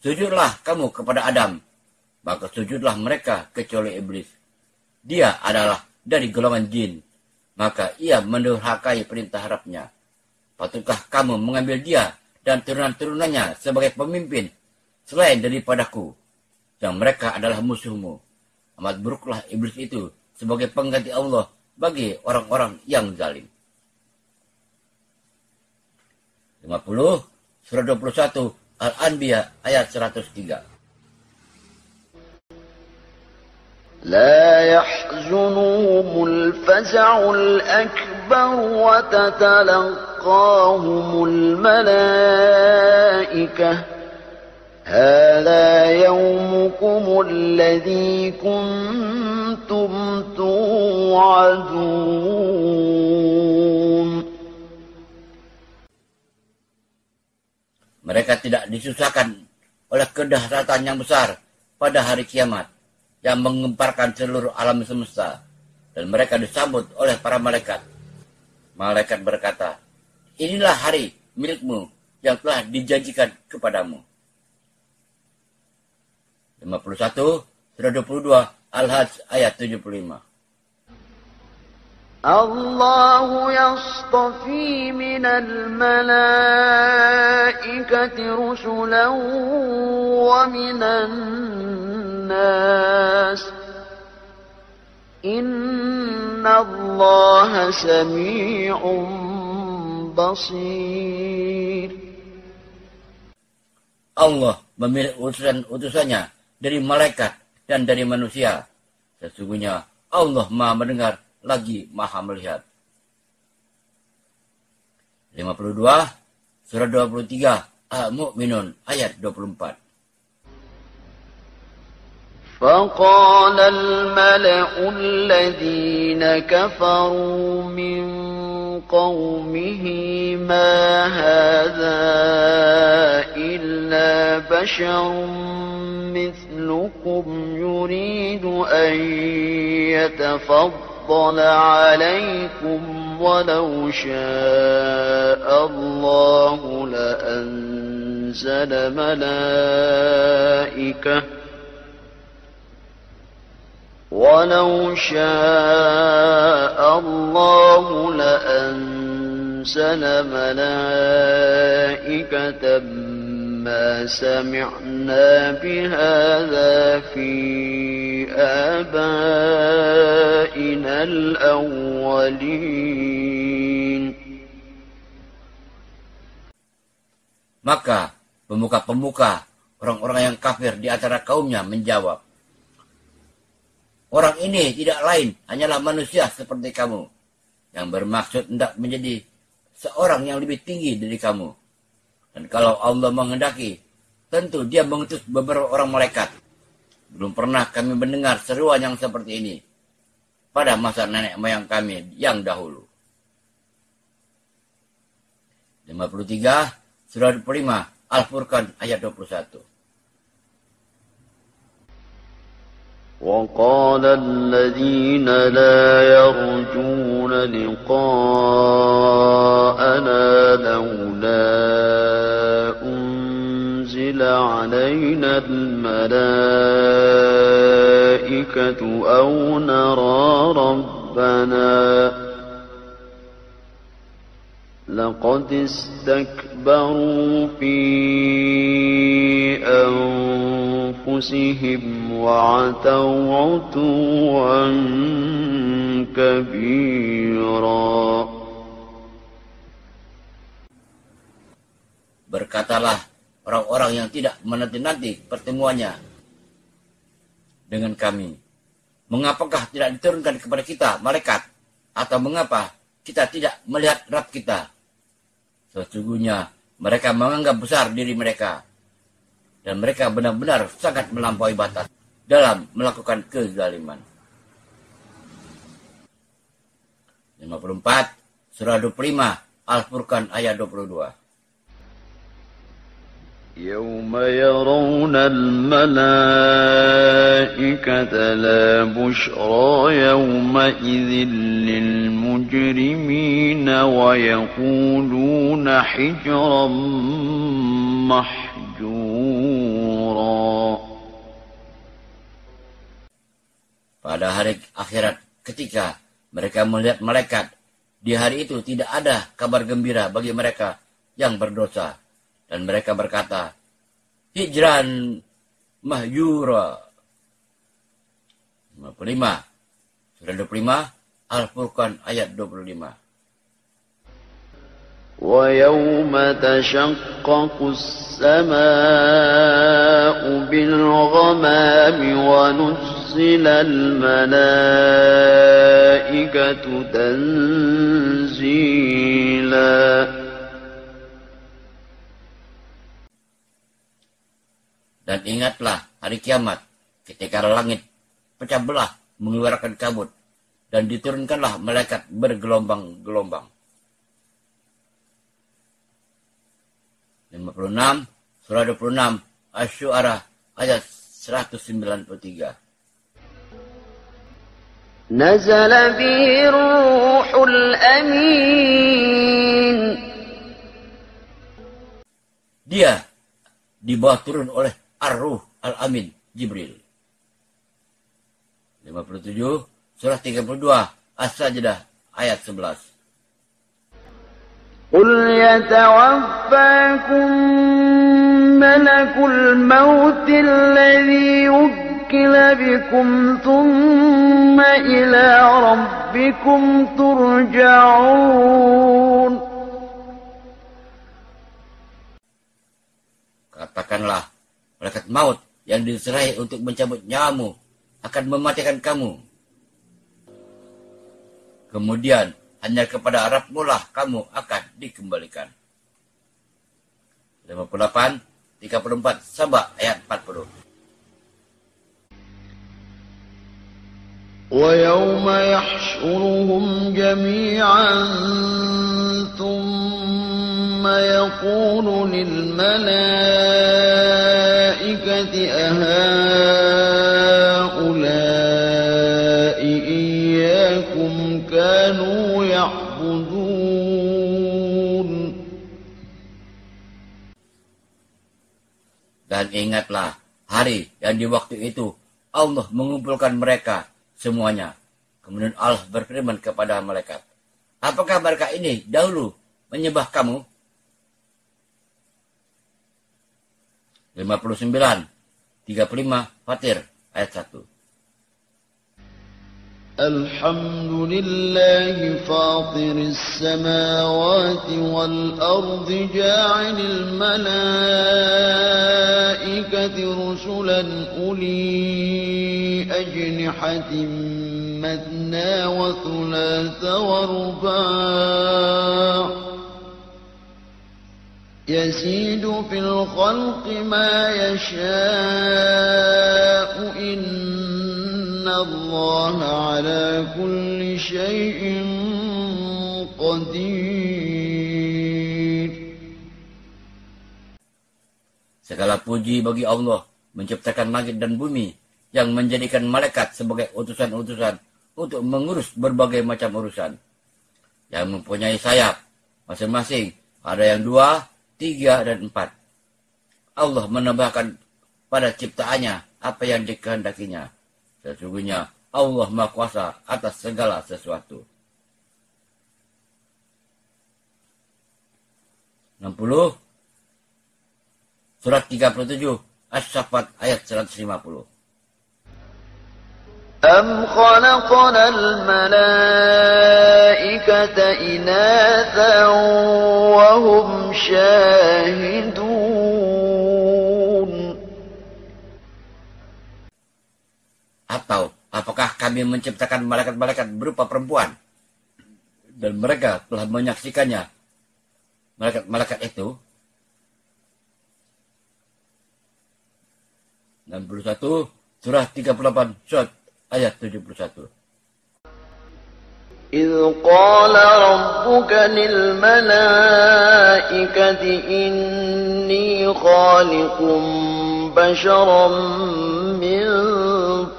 sujudlah kamu kepada Adam. Maka sujudlah mereka kecuali iblis. Dia adalah dari golongan jin. Maka ia mendurhakai perintah Rabb-Nya. Patutkah kamu mengambil dia dan turunan-turunannya sebagai pemimpin selain daripadaku, yang mereka adalah musuhmu. Amat buruklah iblis itu sebagai pengganti Allah bagi orang-orang yang zalim. 50, surah 21, Al-Anbiya ayat 103. لا يحزنهم الفزع الأكبر وتتلقاهم الملائكة هذا يومكم الذي كنتم توعدون. Mereka tidak disusahkan oleh kedahsyatan yang besar pada hari kiamat yang menggemparkan seluruh alam semesta, dan mereka disambut oleh para malaikat. Malaikat berkata, inilah hari milikmu yang telah dijanjikan kepadamu. 51, surah 22, Al-Hajj ayat 75. الله يصطفي من الملائكة رسلا ومن الناس إن الله سميع بصير. Allah memilih utusan-utusannya dari malaikat dan dari manusia. Sesungguhnya Allah Maha mendengar lagi Maha melihat. 52, surah 23, Al-Mu'minun ayat 24. فقال الملأ الذين كفروا من قومه ما هذا إلا بشر مثلكم يريد أن يتفضل عليكم ولو شاء الله لأنزل ملائكة ولو شاء الله لأنزل ملائكة ما سمعنا بهذا في آبائنا الأولين. Maka pemuka-pemuka orang-orang yang kafir di antara kaumnya menjawab, orang ini tidak lain hanyalah manusia seperti kamu, yang bermaksud hendak menjadi seorang yang lebih tinggi dari kamu. Dan kalau Allah menghendaki, tentu dia mengutus beberapa orang malaikat. Belum pernah kami mendengar seruan yang seperti ini pada masa nenek moyang kami yang dahulu. 53, surah 25, Al-Furqan ayat 21. وقال الذين لا يرجون لقاءنا لولا أنزل علينا الملائكة أو نرى ربنا لقد استكبروا في أنفسهم وعتوا عتوا كبيرا. Berkatalah orang-orang yang tidak menanti-nanti pertemuannya dengan kami, mengapakah tidak diturunkan kepada kita malaikat, atau mengapa kita tidak melihat Rabb kita? Sesungguhnya mereka menganggap besar diri mereka, dan mereka benar-benar sangat melampaui batas dalam melakukan kezaliman. 54, surah 25, Al-Furqan ayat 22. يوم يرون الملائكة لا بشرى يومئذ للمجرمين ويقولون حجرا محجورا. Pada hari akhirat ketika mereka melihat malaikat, di hari itu tidak ada kabar gembira bagi mereka yang berdosa. Dan mereka berkata, hijran mahjura. 55. Surah 25 Al-Furqan ayat 25. ويوم تشقق السماء بالغمام ونزل الملائكة تنزيلا. Dan ingatlah hari kiamat ketika langit pecah belah mengeluarkan kabut dan diturunkanlah malaikat bergelombang-gelombang. 56 surah 26 Asy-Syu'ara ayat 193. نزل به الروح الأمين. Dia dibawa turun oleh Ar-Ruh Al-Amin Jibril. 57 surah 32 As-Sajdah ayat 11. قل يتوفاكم ملك الموت الذي وكل بكم ثم إلى ربكم ترجعون. Katakanlah, malaikat maut yang diserahi untuk mencabut nyawamu akan mematikan kamu. Kemudian hanya kepada Rabb-Mu lah kamu akan dikembalikan. 58, 34, Sabah ayat 40. ويوم يحشرهم جميعا ثم يقول للملائكة أهؤلاء إياكم كانوا يعبدون. Dan ingatlah hari yang di waktu itu Allah mengumpulkan mereka semuanya. Kemudian Allah berfirman kepada malaikat, apakah mereka ini dahulu menyembah kamu? 59, 35, Fatir ayat 1. الحمد لله فاطر السماوات والأرض جاعل الملائكة رسلا أولي أجنحة مثنى وثلاث ورباع يزيد في الخلق ما يشاء إن الله على كل شيء قدير. Segala puji bagi Allah menciptakan langit dan bumi yang menjadikan malaikat sebagai utusan-utusan untuk mengurus berbagai macam urusan. Yang mempunyai sayap masing-masing, ada yang 2, 3, dan 4. Allah menambahkan pada ciptaannya apa yang dikehendakinya. Sesungguhnya Allah Maha Kuasa atas segala sesuatu. 60 Surat 37 As-Saffat ayat 150. أم خلقنا الملائكة إناثا وهم شاهدون. Atau apakah kami menciptakan malaikat-malaikat berupa perempuan dan mereka telah menyaksikannya, malaikat-malaikat itu? 61 surah 38 surat ayat 71. إذ قال ربك للملائكة إني خالق بشرا من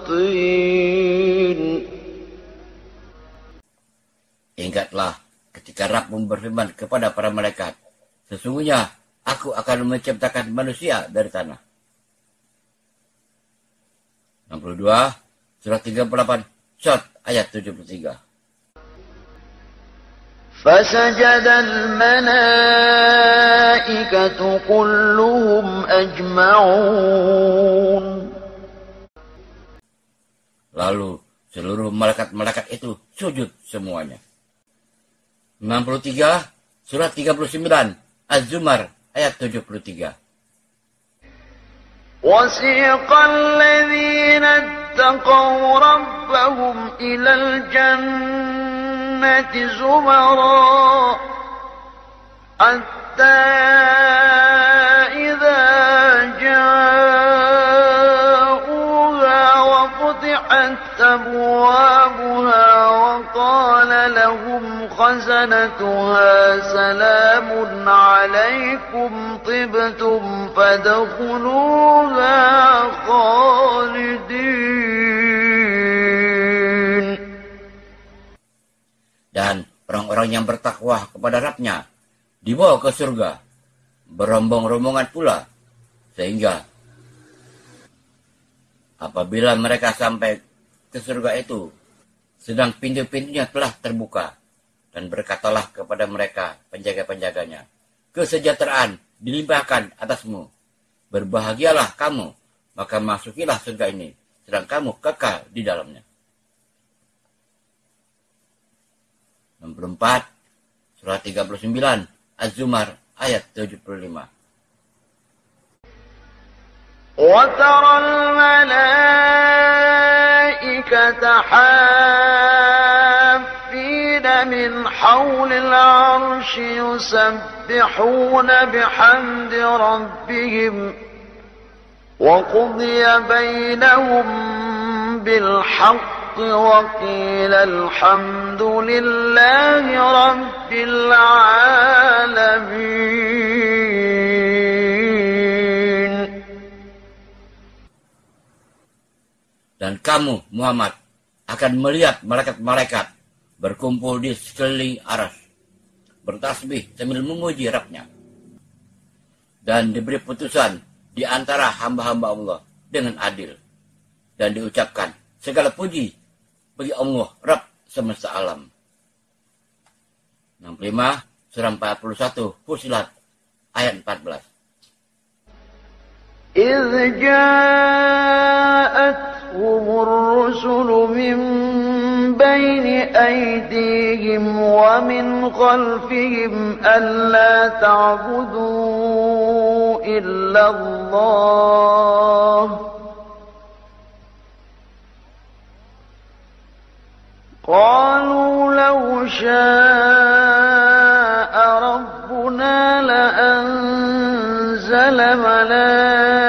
طين. Ingatlah ketika Rabb berfirman kepada para malaikat, sesungguhnya aku akan menciptakan manusia dari tanah. 62 surat 38 surat ayat 73. فسجد الملائكة كلهم أجمعون. Lalu seluruh malaikat-malaikat itu sujud semuanya. 63, surat 39, Az-Zumar ayat 73. وسيق الذين اتقوا ربهم إلى الجنة زمرا حتى إذا جاءوها وفتحت أبوابها وقال لهم خزنتها سلام عليكم طبتم فادخلوها خالدين. Dan orang-orang yang bertakwa kepada Rabb-Nya dibawa ke surga, berombong-rombongan pula, sehingga apabila mereka sampai ke surga itu, sedang pintu-pintunya telah terbuka, dan berkatalah kepada mereka penjaga-penjaganya, kesejahteraan dilimpahkan atasmu, berbahagialah kamu, maka masukilah surga ini, sedang kamu kekal di dalamnya. 64, surat 39, Az-Zumar ayat 75. وترى الملائكة حافين من حول العرش يسبحون بحمد ربهم وقضي بينهم بالحق وقيل الحمد لله رب العالمين. Dan kamu, Muhammad, akan melihat malaikat-malaikat berkumpul di sekeliling arsy, bertasbih sambil memuji Rabb-Nya. Dan diberi putusan di antara hamba-hamba Allah dengan adil. Dan diucapkan segala puji bagi Allah, Rabb semesta alam. 65, surah 41, Fussilat, ayat 14. إذ جاءتهم الرسل من بين أيديهم ومن خلفهم ألا تعبدوا إلا الله قالوا لو شاء ربنا لأنزل ملائكة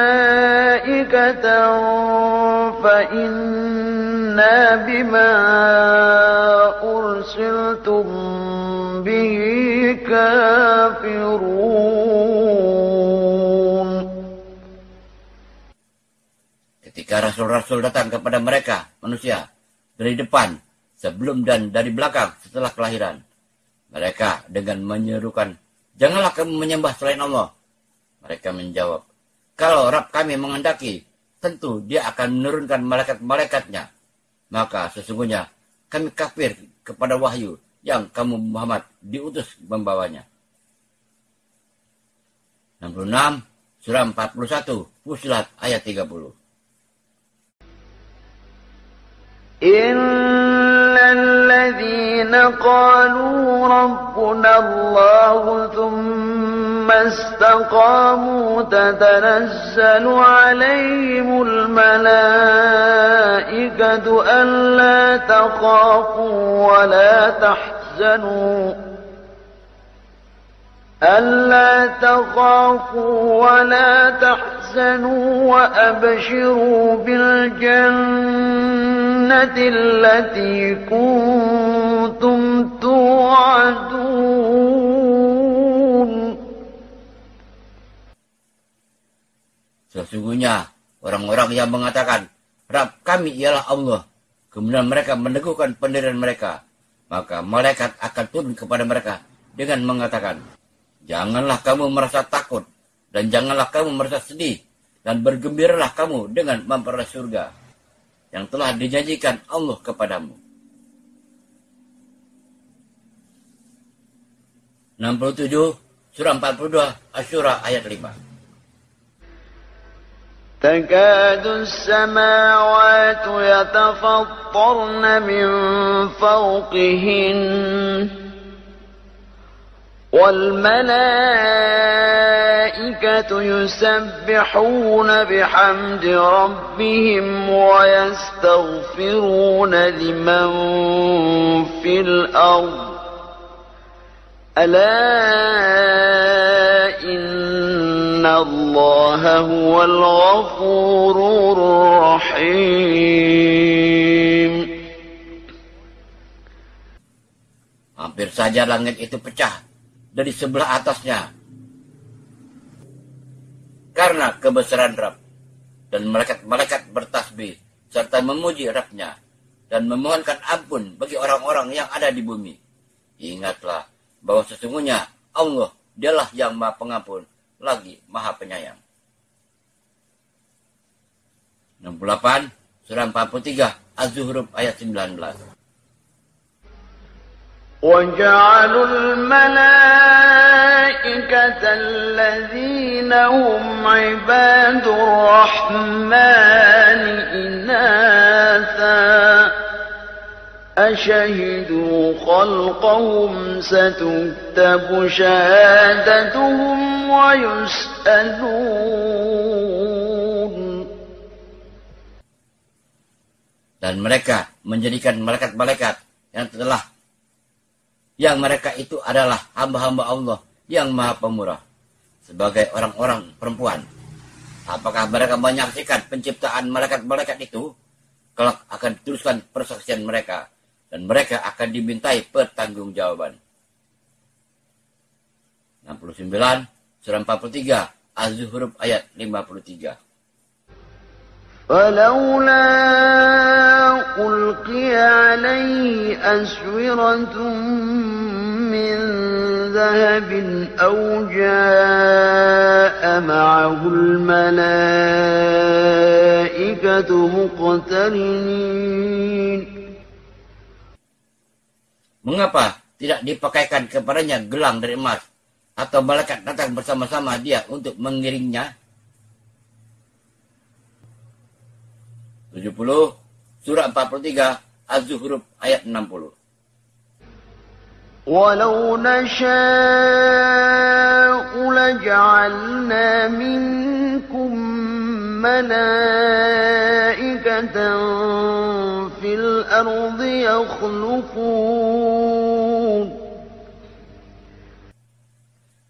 فإنا بما أرسلتم به كافرون. Ketika rasul-rasul datang kepada mereka, manusia, dari depan, sebelum dan dari belakang setelah kelahiran, mereka dengan menyerukan, janganlah kamu menyembah selain Allah. Mereka menjawab, kalau Rabb kami menghendaki, tentu dia akan menurunkan malaikat-malaikatnya. Maka sesungguhnya kami kafir kepada wahyu yang kamu Muhammad diutus membawanya. 66, surah 41, Fussilat ayat 30. الذين قالوا ربنا الله ثم استقاموا تتنزل عليهم الملائكة ألا تخافوا ولا تحزنوا وأبشروا بالجنة التي كنتم توعدون. Sesungguhnya orang-orang yang mengatakan, Rabb kami ialah Allah, kemudian mereka meneguhkan pendirian mereka, maka malaikat akan turun kepada mereka dengan mengatakan, janganlah kamu merasa takut, dan janganlah kamu merasa sedih, dan bergembiralah kamu dengan memperoleh surga yang telah dijanjikan Allah kepadamu. 67, surah 42, Asy-Syura ayat 5. تكاد السماوات يتفطرن من فوقهن والملائكة يسبحون بحمد ربهم ويستغفرون لمن في الأرض ألا إن الله هو الغفور الرحيم. Hampir saja langit itu pecah dari sebelah atasnya karena kebesaran Rabb, dan malaikat-malaikat bertasbih serta memuji Rabb-nya dan memohonkan ampun bagi orang-orang yang ada di bumi. Ingatlah bahwa sesungguhnya Allah dialah yang Maha Pengampun lagi Maha Penyayang. 68, surah 43, Az-Zukhruf ayat 19. وَجَعَلُوا الْمَلَائِكَةَ الَّذِينَ هُمْ عِبَادُ الرَّحْمَنِ إِنَاثًا أَشَهِدُوا خَلْقَهُمْ سَتُكْتَبُ شَهَادَتُهُمْ وَيُسْأَلُونَ. Dan mereka menjadikan malaikat-malaikat yang mereka itu adalah hamba-hamba Allah yang Maha Pemurah sebagai orang-orang perempuan. Apakah mereka menyaksikan penciptaan malaikat-malaikat itu? Kelak akan dituliskan persaksian mereka, dan mereka akan dimintai pertanggungjawaban. 69, surah 43, Az-Zukhruf ayat 53. فَلَوْلَا أُلْقِيَ عَلَيْهِ أَسْوِرَةٌ مِّن ذَهَبٍ أَوْ جَاءَ مَعَهُ الْمَلَائِكَةُ مُقْتَرِنِينَ. Mengapa tidak dipakaikan kepadanya gelang dari emas, atau malaikat datang bersama-sama dia untuk mengiringnya? 70, surah 43, Az-Zukhruf ayat 60. وَلَوْ نَشَاءُ لَجَعَلْنَا مِنكُم مَّلَائِكَةً فِي الْأَرْضِ يَخْلُفُونَ.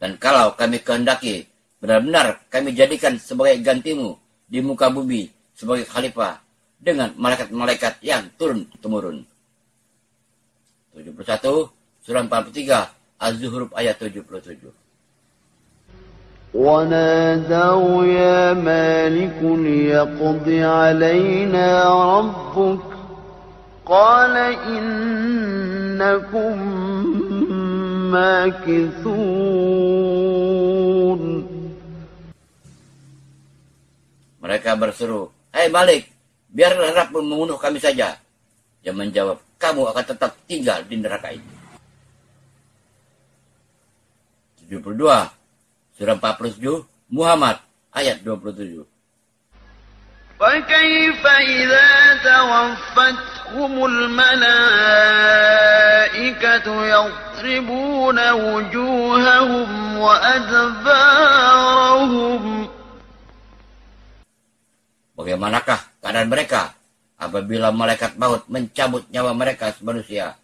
Dan kalau kami kehendaki, benar-benar kami jadikan sebagai gantimu di muka bumi sebagai khalifah dengan malaikat-malaikat yang turun-temurun. 71, surah 43, Az-Zukhruf ayat 77. وَنَادَوْا يَا مَالِكُ لِيَقْضِ عَلَيْنَا رَبُّكَ قَالَ إِنَّكُمْ مَاكِثُونَ. Mereka berseru, "Hai Malik, biarlah Rabb membunuh kami saja." Dia menjawab, "Kamu akan tetap tinggal di neraka ini." 72, surah 47, Muhammad ayat 27. فَكَيْفَ إِذَا تَوَفَّتْهُمُ الْمَلَائِكَةُ يَضْرِبُونَ وُجُوهَهُمْ وَأَدْبَارَهُمْ. Bagaimanakah keadaan mereka apabila malaikat maut mencabut nyawa mereka manusia,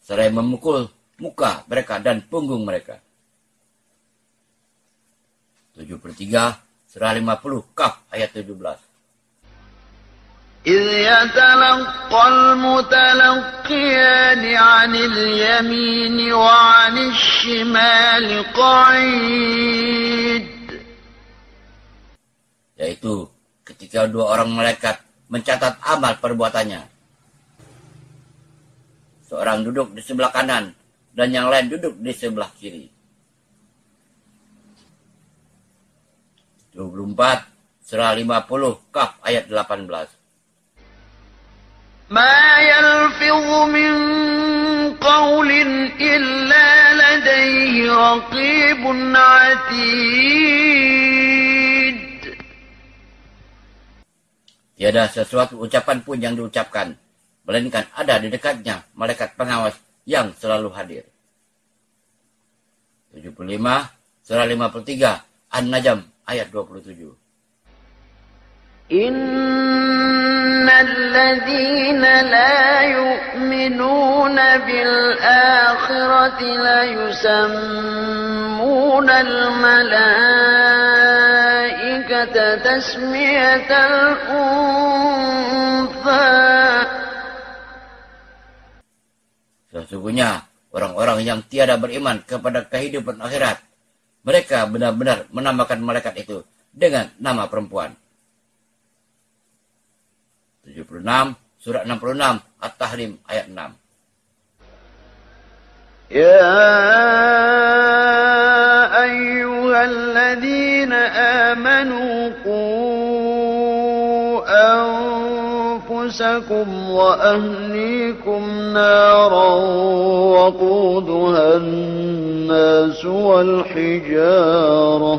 seraya memukul muka mereka dan punggung mereka? 73, surah 50, Kaf ayat 17. إِذْ يَتَلَقَّى الْمُتَلَقِّيَانِ عَنِ الْيَمِينِ وَعَنِ الشِّمَالِ قَعِيدٌ. Yaitu ketika dua orang malaikat mencatat amal perbuatannya. Seorang duduk di sebelah kanan dan yang lain duduk di sebelah kiri. 24, surah 50, Kaf ayat 18. مَا يَلْفِظُ مِن قَوْلٍ إِلَّا لَدَيْهِ رقيب عتيد. Tiada sesuatu ucapan pun yang diucapkan, melainkan ada di dekatnya malaikat pengawas yang selalu hadir. 75, surah 53, An-Najm ayat 27. Innal ladzina la yu'minuna bil akhirati la yusammuna al malaikata tasmiyatal untha. Sesungguhnya orang-orang yang tiada beriman kepada kehidupan akhirat, mereka benar-benar menamakan malaikat itu dengan nama perempuan. 76, surah 66, At-Tahrim ayat 6. يا أيها الذين آمنوا قوا أنفسكم وأهليكم نارا وقودها الناس والحجارة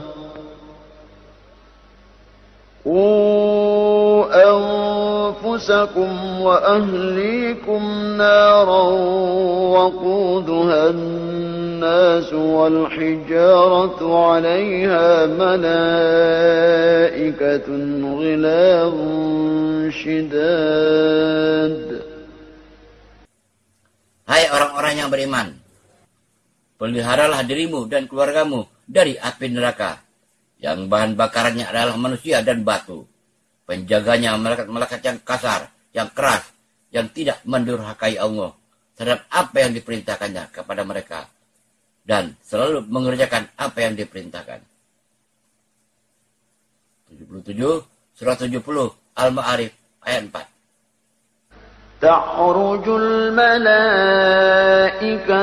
أنفسكم وأهليكم نارا وقودها الناس والحجارة عليها ملائكة غلاظ شداد. Hai orang-orang yang beriman, peliharalah dirimu dan keluargamu dari api neraka, yang bahan bakarannya adalah manusia dan batu. Penjaganya malaikat-malaikat yang kasar, yang keras, yang tidak mendurhakai Allah terhadap apa yang diperintahkannya kepada mereka, dan selalu mengerjakan apa yang diperintahkan. 77, surah 70, Al-Ma'arif ayat 4. تعرج الملائكة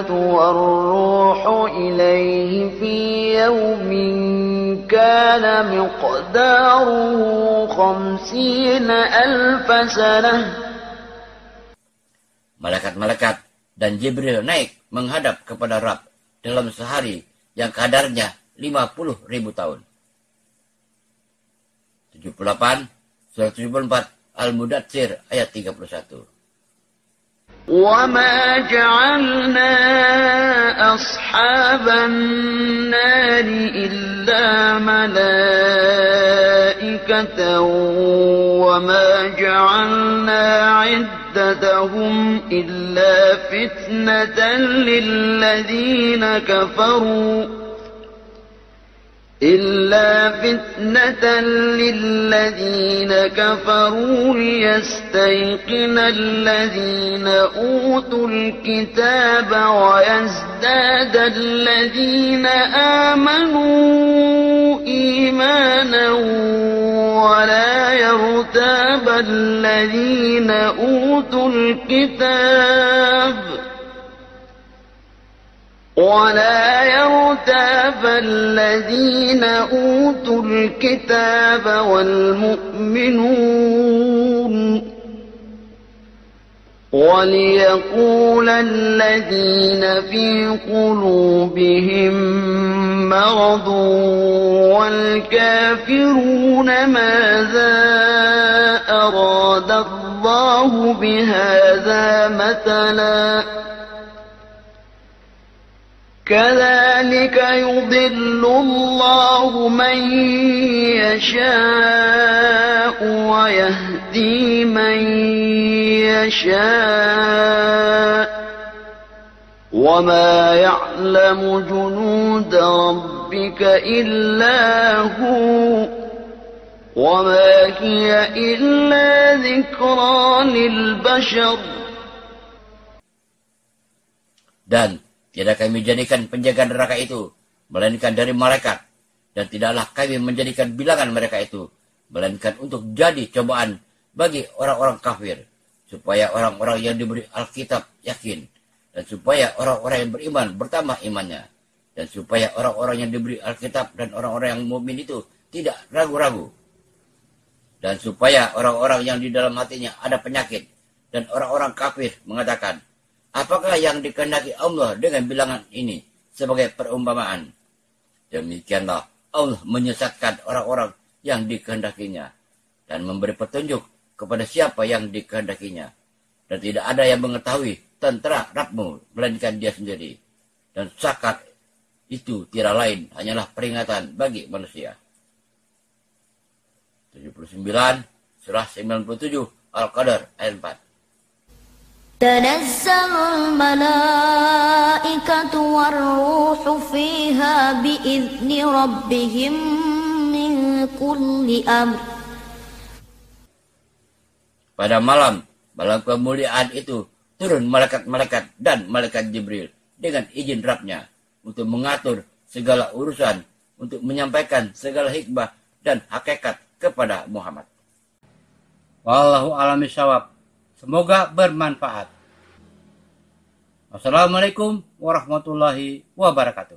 والروح إليه في يوم كان مقداره 50,000 سنة. Malaikat-malaikat dan Jibril naik menghadap kepada Rabb dalam sehari yang kadarnya 50.000 tahun. 78, surah 74, Al-Mudatsir ayat 31. وما جعلنا أصحاب النار إلا ملائكة وما جعلنا عدتهم إلا فتنة للذين كفروا ليستيقن الذين أوتوا الكتاب ويزداد الذين آمنوا إيمانا ولا يرتاب الذين أوتوا الكتاب والمؤمنون وليقول الذين في قلوبهم مرض والكافرون ماذا أراد الله بهذا مثلا كذلك يضل الله من يشاء ويهدي من يشاء وما يعلم جنود ربك إلا هو وما هي إلا ذكرى للبشر. Dan tiada kami jadikan penjaga neraka itu, melainkan dari malaikat. Dan tidaklah kami menjadikan bilangan mereka itu, melainkan untuk jadi cobaan bagi orang-orang kafir, supaya orang-orang yang diberi Alkitab yakin, dan supaya orang-orang yang beriman bertambah imannya, dan supaya orang-orang yang diberi Alkitab dan orang-orang yang mukmin itu tidak ragu-ragu, dan supaya orang-orang yang di dalam hatinya ada penyakit, dan orang-orang kafir mengatakan, apakah yang dikehendaki Allah dengan bilangan ini, sebagai perumpamaan. Demikianlah Allah menyesatkan orang-orang yang dikehendakinya dan memberi petunjuk kepada siapa yang dikehendakinya. Dan tidak ada yang mengetahui tentera Rabbmu melainkan Dia sendiri. Dan zakat itu tidak lain hanyalah peringatan bagi manusia. 79 surah 97 Al-Qadar ayat 4. تنزل الملائكة والروح فيها بإذن ربهم من كل أمر. Pada malam kemuliaan itu turun malaikat-malaikat dan malaikat Jibril dengan izin Rabb-Nya untuk mengatur segala urusan, untuk menyampaikan segala hikmah dan hakikat kepada Muhammad. Wallahu a'lam bishawab. Semoga bermanfaat. Wassalamualaikum warahmatullahi wabarakatuh.